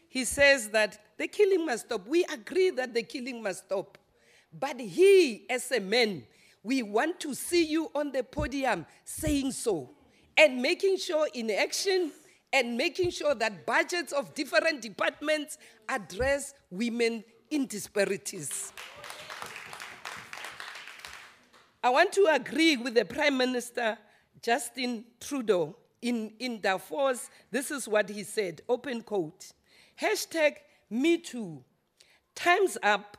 he says that the killing must stop. We agree that the killing must stop. But he, as a man, we want to see you on the podium saying so and making sure in action and making sure that budgets of different departments address women in disparities. I want to agree with the Prime Minister, Justin Trudeau, in Davos. This is what he said, open quote, #MeToo, Time's Up,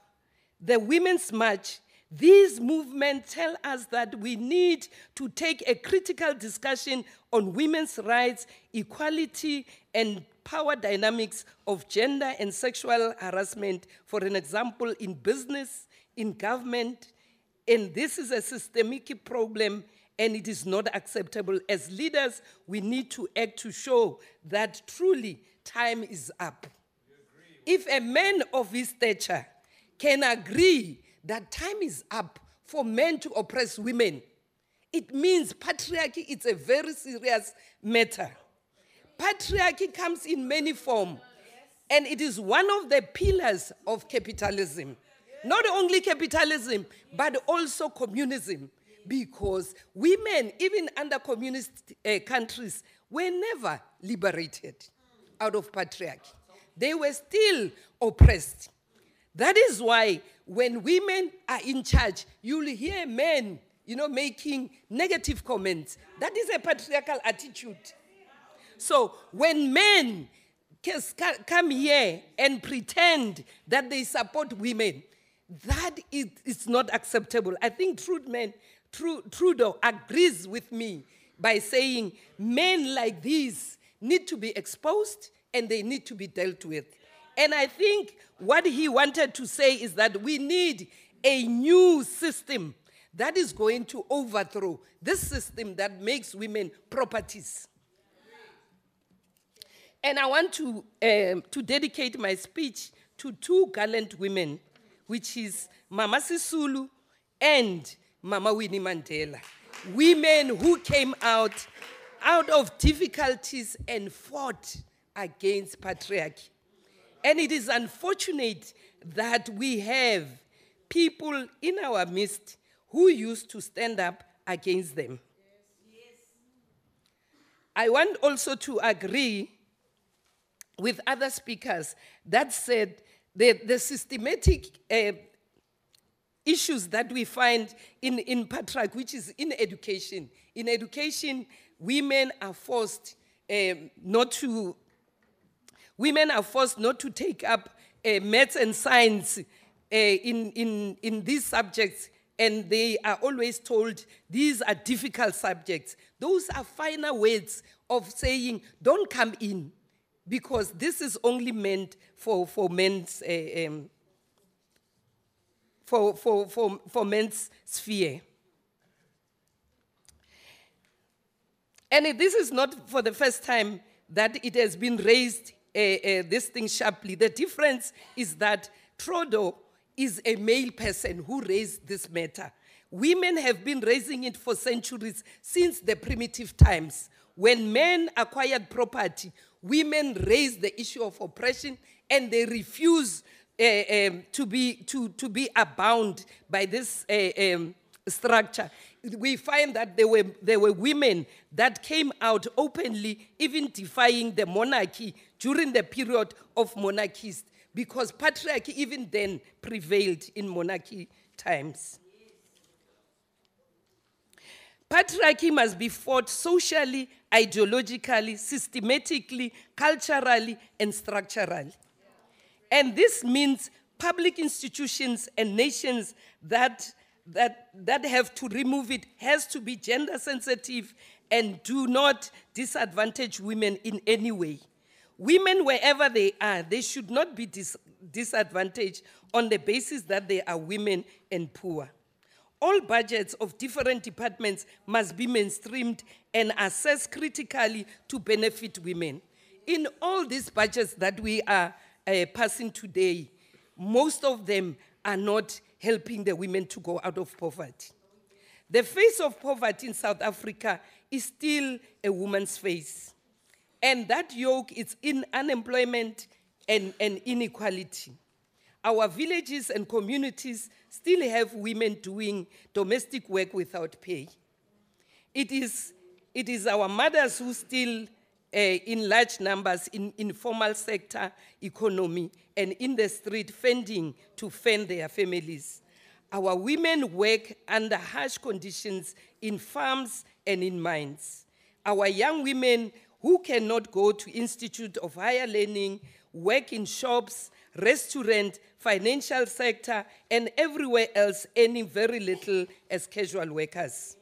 the Women's March. These movements tell us that we need to take a critical discussion on women's rights, equality, and power dynamics of gender and sexual harassment, for an example, in business, in government. And this is a systemic problem, and it is not acceptable. As leaders, we need to act to show that truly time is up. If a man of his stature can agree that time is up for men to oppress women, it means patriarchy is a very serious matter. Patriarchy comes in many forms, and it is one of the pillars of capitalism. Not only capitalism, but also communism, because women, even under communist countries, were never liberated out of patriarchy. They were still oppressed. That is why when women are in charge, you'll hear men, making negative comments. That is a patriarchal attitude. So when men come here and pretend that they support women, that is not acceptable. I think Trudeau agrees with me by saying men like these need to be exposed and they need to be dealt with. And I think what he wanted to say is that we need a new system that is going to overthrow this system that makes women properties. And I want to dedicate my speech to two gallant women, which is Mama Sisulu and Mama Winnie Mandela. Women who came out of difficulties and fought against patriarchy. And it is unfortunate that we have people in our midst who used to stand up against them. I want also to agree with other speakers that said the systematic issues that we find in patriarchy, which is in education. In education, women are forced not to take up maths and science in these subjects, and they are always told these are difficult subjects. Those are final words of saying, don't come in, because this is only meant for men's for men's sphere. And this is not for the first time that it has been raised, this thing sharply. The difference is that Trudeau is a male person who raised this matter. Women have been raising it for centuries, since the primitive times. When men acquired property, women raised the issue of oppression, and they refuse to be abound by this structure, we find that there were women that came out openly, even defying the monarchy during the period of monarchists, because patriarchy even then prevailed in monarchy times. Patriarchy must be fought socially, ideologically, systematically, culturally, and structurally. And this means public institutions and nations that have to remove it has to be gender sensitive and do not disadvantage women in any way. Women, wherever they are, they should not be disadvantaged on the basis that they are women and poor. All budgets of different departments must be mainstreamed and assessed critically to benefit women. In all these budgets that we are passing today, most of them are not helping the women to go out of poverty. The face of poverty in South Africa is still a woman's face. And that yoke is in unemployment and inequality. Our villages and communities still have women doing domestic work without pay. It is our mothers who still, in large numbers, in informal sector economy and in the street fending to fend their families. Our women work under harsh conditions in farms and in mines. Our young women who cannot go to Institute of Higher Learning, work in shops, restaurant, financial sector, and everywhere else, earning very little as casual workers.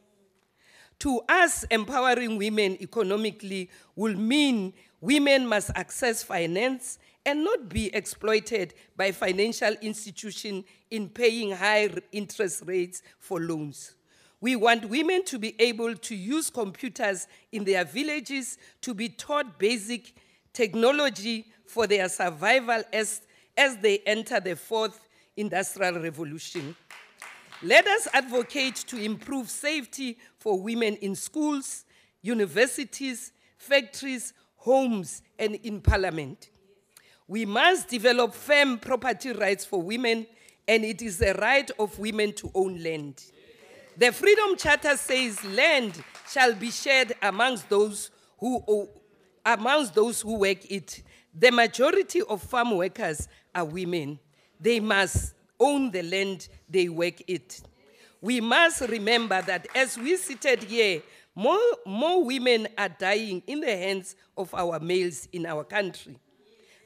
To us, empowering women economically will mean women must access finance and not be exploited by financial institutions in paying high interest rates for loans. We want women to be able to use computers in their villages, to be taught basic technology for their survival as they enter the fourth industrial revolution. Let us advocate to improve safety for women in schools, universities, factories, homes, and in parliament. We must develop firm property rights for women, and it is the right of women to own land. The Freedom Charter says land shall be shared amongst those who work it. The majority of farm workers are women. They must own the land they work it. We must remember that as we seated here, more women are dying in the hands of our males in our country.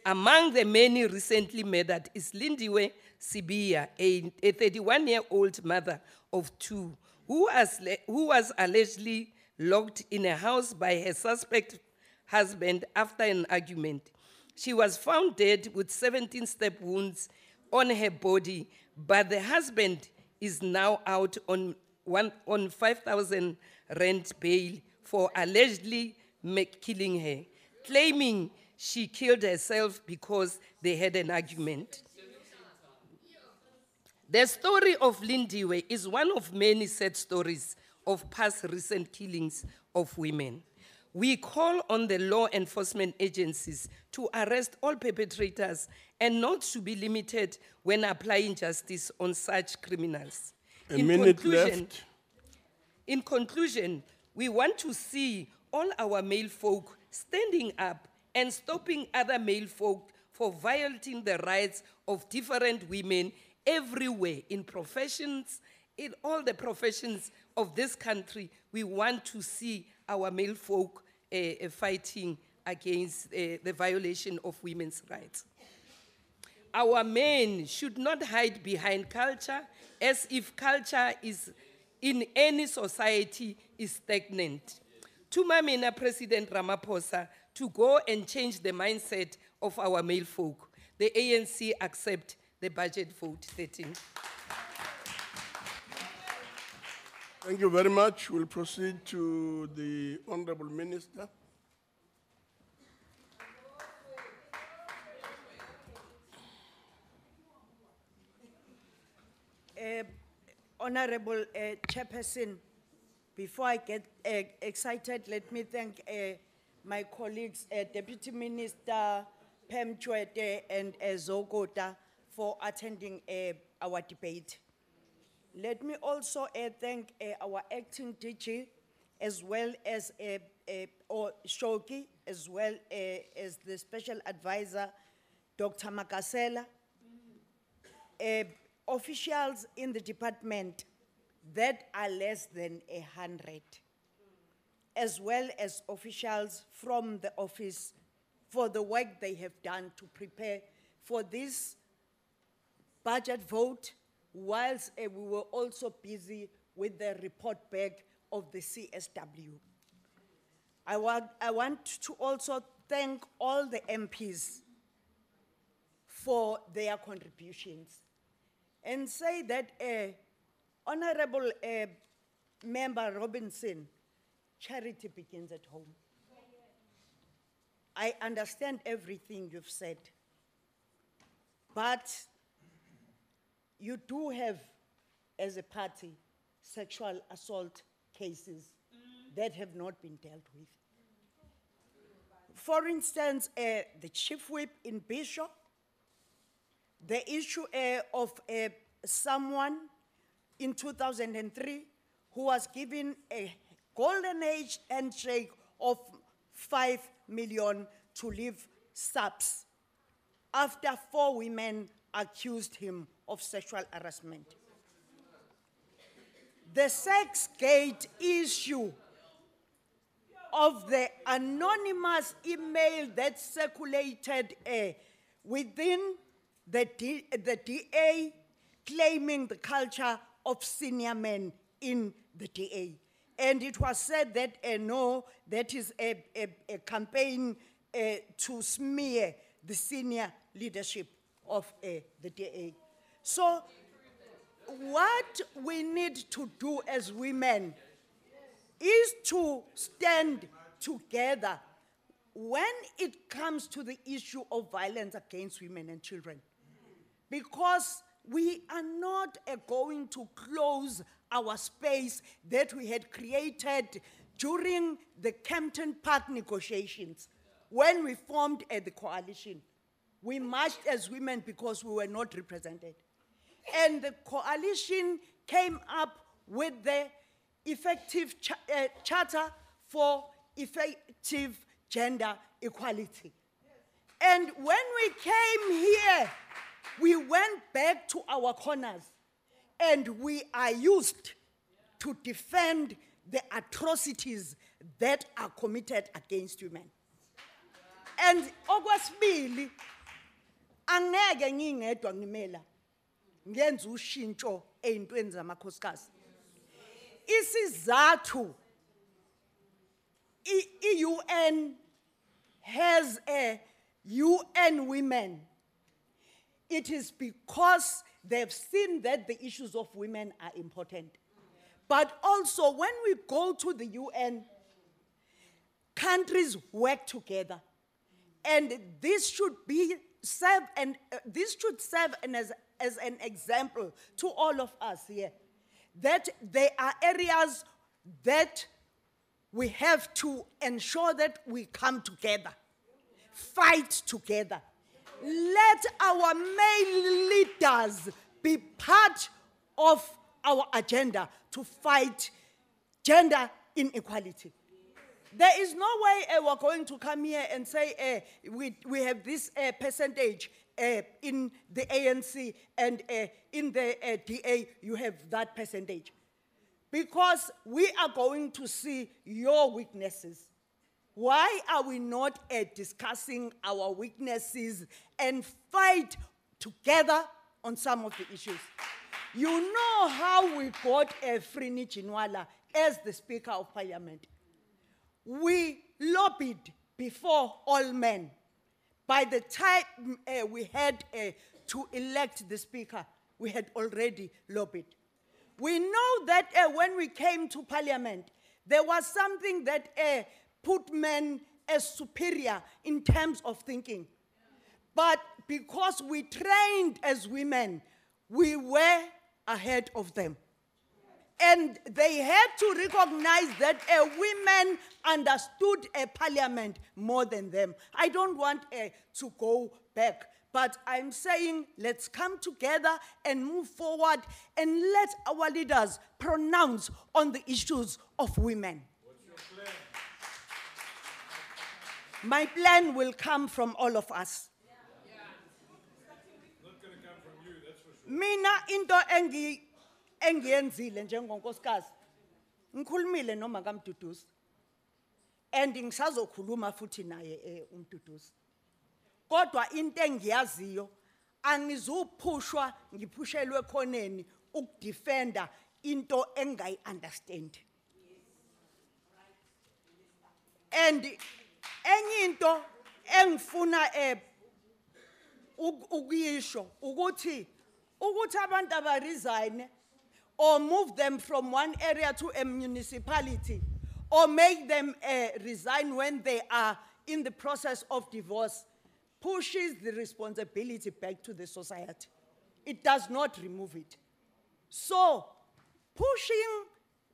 Among the many recently murdered is Lindiwe Sibiya, a 31-year-old mother of two, who was allegedly locked in a house by her suspect husband after an argument. She was found dead with 17 stab wounds on her body, but the husband is now out on 5,000 rand bail for allegedly killing her, claiming she killed herself because they had an argument. The story of Lindiwe is one of many sad stories of past recent killings of women. We call on the law enforcement agencies to arrest all perpetrators and not to be limited when applying justice on such criminals. In conclusion, we want to see all our male folk standing up and stopping other male folk for violating the rights of different women everywhere, in professions, in all the professions of this country. We want to see our male folk fighting against the violation of women's rights. Our men should not hide behind culture as if culture is in any society is stagnant. Tumamina President Ramaphosa to go and change the mindset of our male folk. The ANC accept the budget vote 13. Thank you very much. We'll proceed to the Honorable Minister. Honorable Chairperson, before I get excited, let me thank my colleagues, Deputy Minister Pam Chwete and Zokota, for attending our debate. Let me also thank our acting DG, as well as or Shoki, as well as the special advisor, Dr. Makasela, officials in the department that are less than 100, as well as officials from the office for the work they have done to prepare for this budget vote, whilst we were also busy with the report back of the CSW. I want to also thank all the MPs for their contributions and say that Honorable Member Robinson, charity begins at home. I understand everything you've said, but you do have, as a party, sexual assault cases that have not been dealt with. For instance, the chief whip in Bishop, the issue of someone in 2003 who was given a golden age handshake of 5 million to leave SAPS after 4 women accused him of sexual harassment. The sex gate issue of the anonymous email that circulated within the DA claiming the culture of senior men in the DA. And it was said that no, that is a campaign to smear the senior leadership of the DA. So what we need to do as women is to stand together when it comes to the issue of violence against women and children. Because we are not going to close our space that we had created during the Kempton Park negotiations when we formed the coalition. We marched as women because we were not represented. And the coalition came up with the effective charter for effective gender equality. And when we came here, we went back to our corners and we are used to defend the atrocities that are committed against women. And okwesibili, angeke ngingedwa ngimela ngenza ushintsho eyintweni zamakhosikazi. Isizathu i-UN has a UN women. It is because they've seen that the issues of women are important. But also when we go to the UN, countries work together. And this should serve as an example to all of us here, that there are areas that we have to ensure that we come together, fight together. Let our male leaders be part of our agenda to fight gender inequality. There is no way we're going to come here and say we have this percentage in the ANC and in the DA you have that percentage. Because we are going to see your weaknesses. Why are we not discussing our weaknesses and fight together on some of the issues? You know how we got Frini Chinwala as the Speaker of Parliament. We lobbied before all men. By the time we had to elect the Speaker, we had already lobbied. We know that when we came to Parliament, there was something that put men as superior in terms of thinking. But because we trained as women, we were ahead of them. And they had to recognize that women understood a parliament more than them. I don't want to go back, But I'm saying let's come together and move forward and let our leaders pronounce on the issues of women. My plan will come from all of us. Mina into engiyenzile njengonkosikazi ngikhulumile noma kaMduduzi and ngisazokhuluma futhi naye uMduduzi. Kodwa into engiyaziyo angizuphushwa ngiphushelwe khoneni ukudefenda into engayi understand. And enye into engifuna ukuyisho ukuthi abantu aba-resign or move them from one area to a municipality or make them resign when they are in the process of divorce pushes the responsibility back to the society. It does not remove it. So, pushing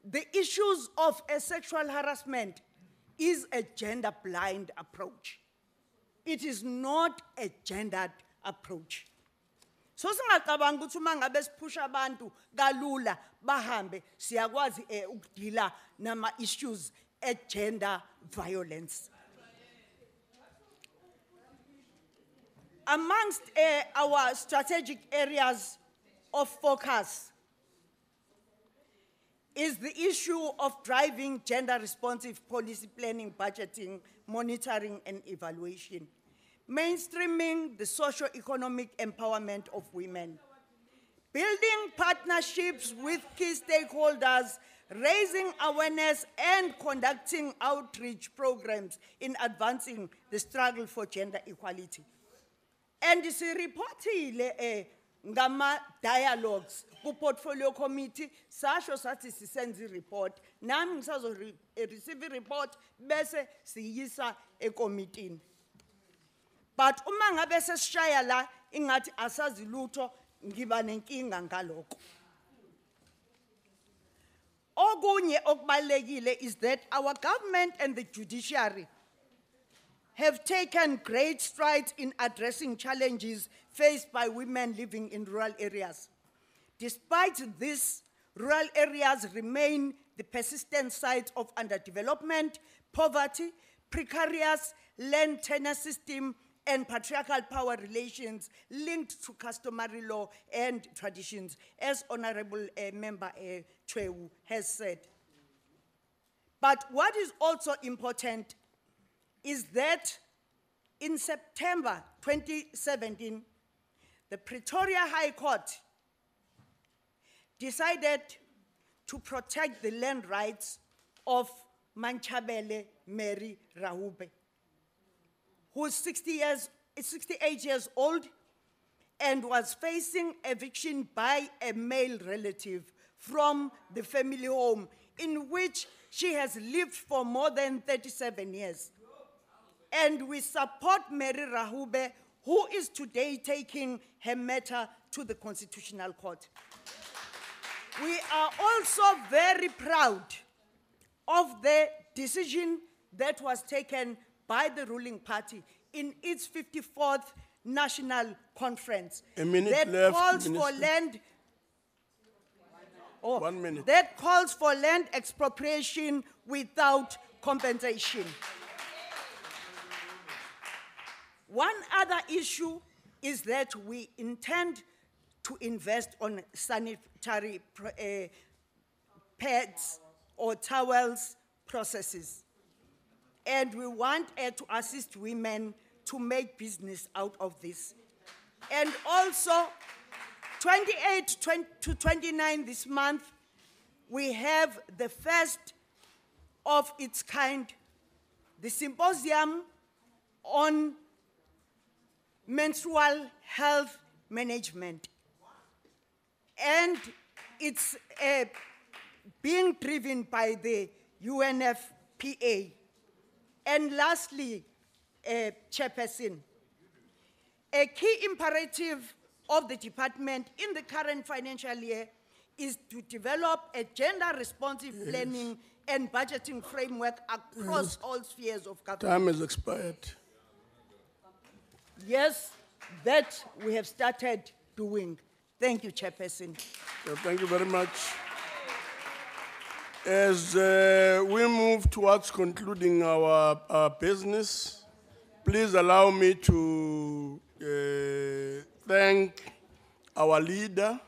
the issues of sexual harassment is a gender-blind approach. It is not a gendered approach. So singacabanga ukuthi uma ngabe siphusha abantu kalula bahambe siyakwazi ukudila nama issues gender violence. Amongst our strategic areas of focus is the issue of driving gender-responsive policy planning, budgeting, monitoring, and evaluation, mainstreaming the socio-economic empowerment of women, building partnerships with key stakeholders, raising awareness, and conducting outreach programs in advancing the struggle for gender equality. And siriphotile ngama dialogues ku portfolio committee sasho sathi sisenze report nami ngisazo receive report bese siyisa ekommitini. But uma ngabe sesishaya la ingathi asazi lutho ngiba nenkinga ngaloko. Okunye okubalekile is that our government and the judiciary have taken great strides in addressing challenges faced by women living in rural areas. Despite this, rural areas remain the persistent sites of underdevelopment, poverty, precarious land tenure system, and patriarchal power relations linked to customary law and traditions, as Honorable Member Chwewu has said. But what is also important is that in September 2017, the Pretoria High Court decided to protect the land rights of Manchabele Mary Rahube, who is 68 years old and was facing eviction by a male relative from the family home in which she has lived for more than 37 years. And we support Mary Rahube, who is today taking her matter to the Constitutional Court. We are also very proud of the decision that was taken by the ruling party in its 54th National Conference. A minute that left, calls Minister. for land. 1 minute. That calls for land expropriation without compensation. One other issue is that we intend to invest on sanitary pads or towels processes. And we want to assist women to make business out of this. And also, 28 to 29 this month, we have the first of its kind, the symposium on menstrual health management. And it's being driven by the UNFPA. And lastly, Chairperson, a key imperative of the department in the current financial year is to develop a gender-responsive planning and budgeting framework across all spheres of government. Time has expired. Yes, that we have started doing. Thank you, Chairperson. Thank you very much. As we move towards concluding our business, please allow me to thank our leader,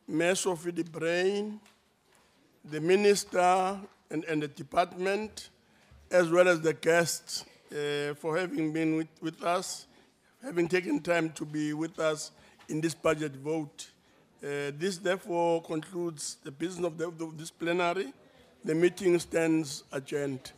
Mayor Sophie de Bruyn, the minister and the department, as well as the guests for having been with us, having taken time to be with us in this budget vote. This therefore concludes the business of this plenary. The meeting stands adjourned.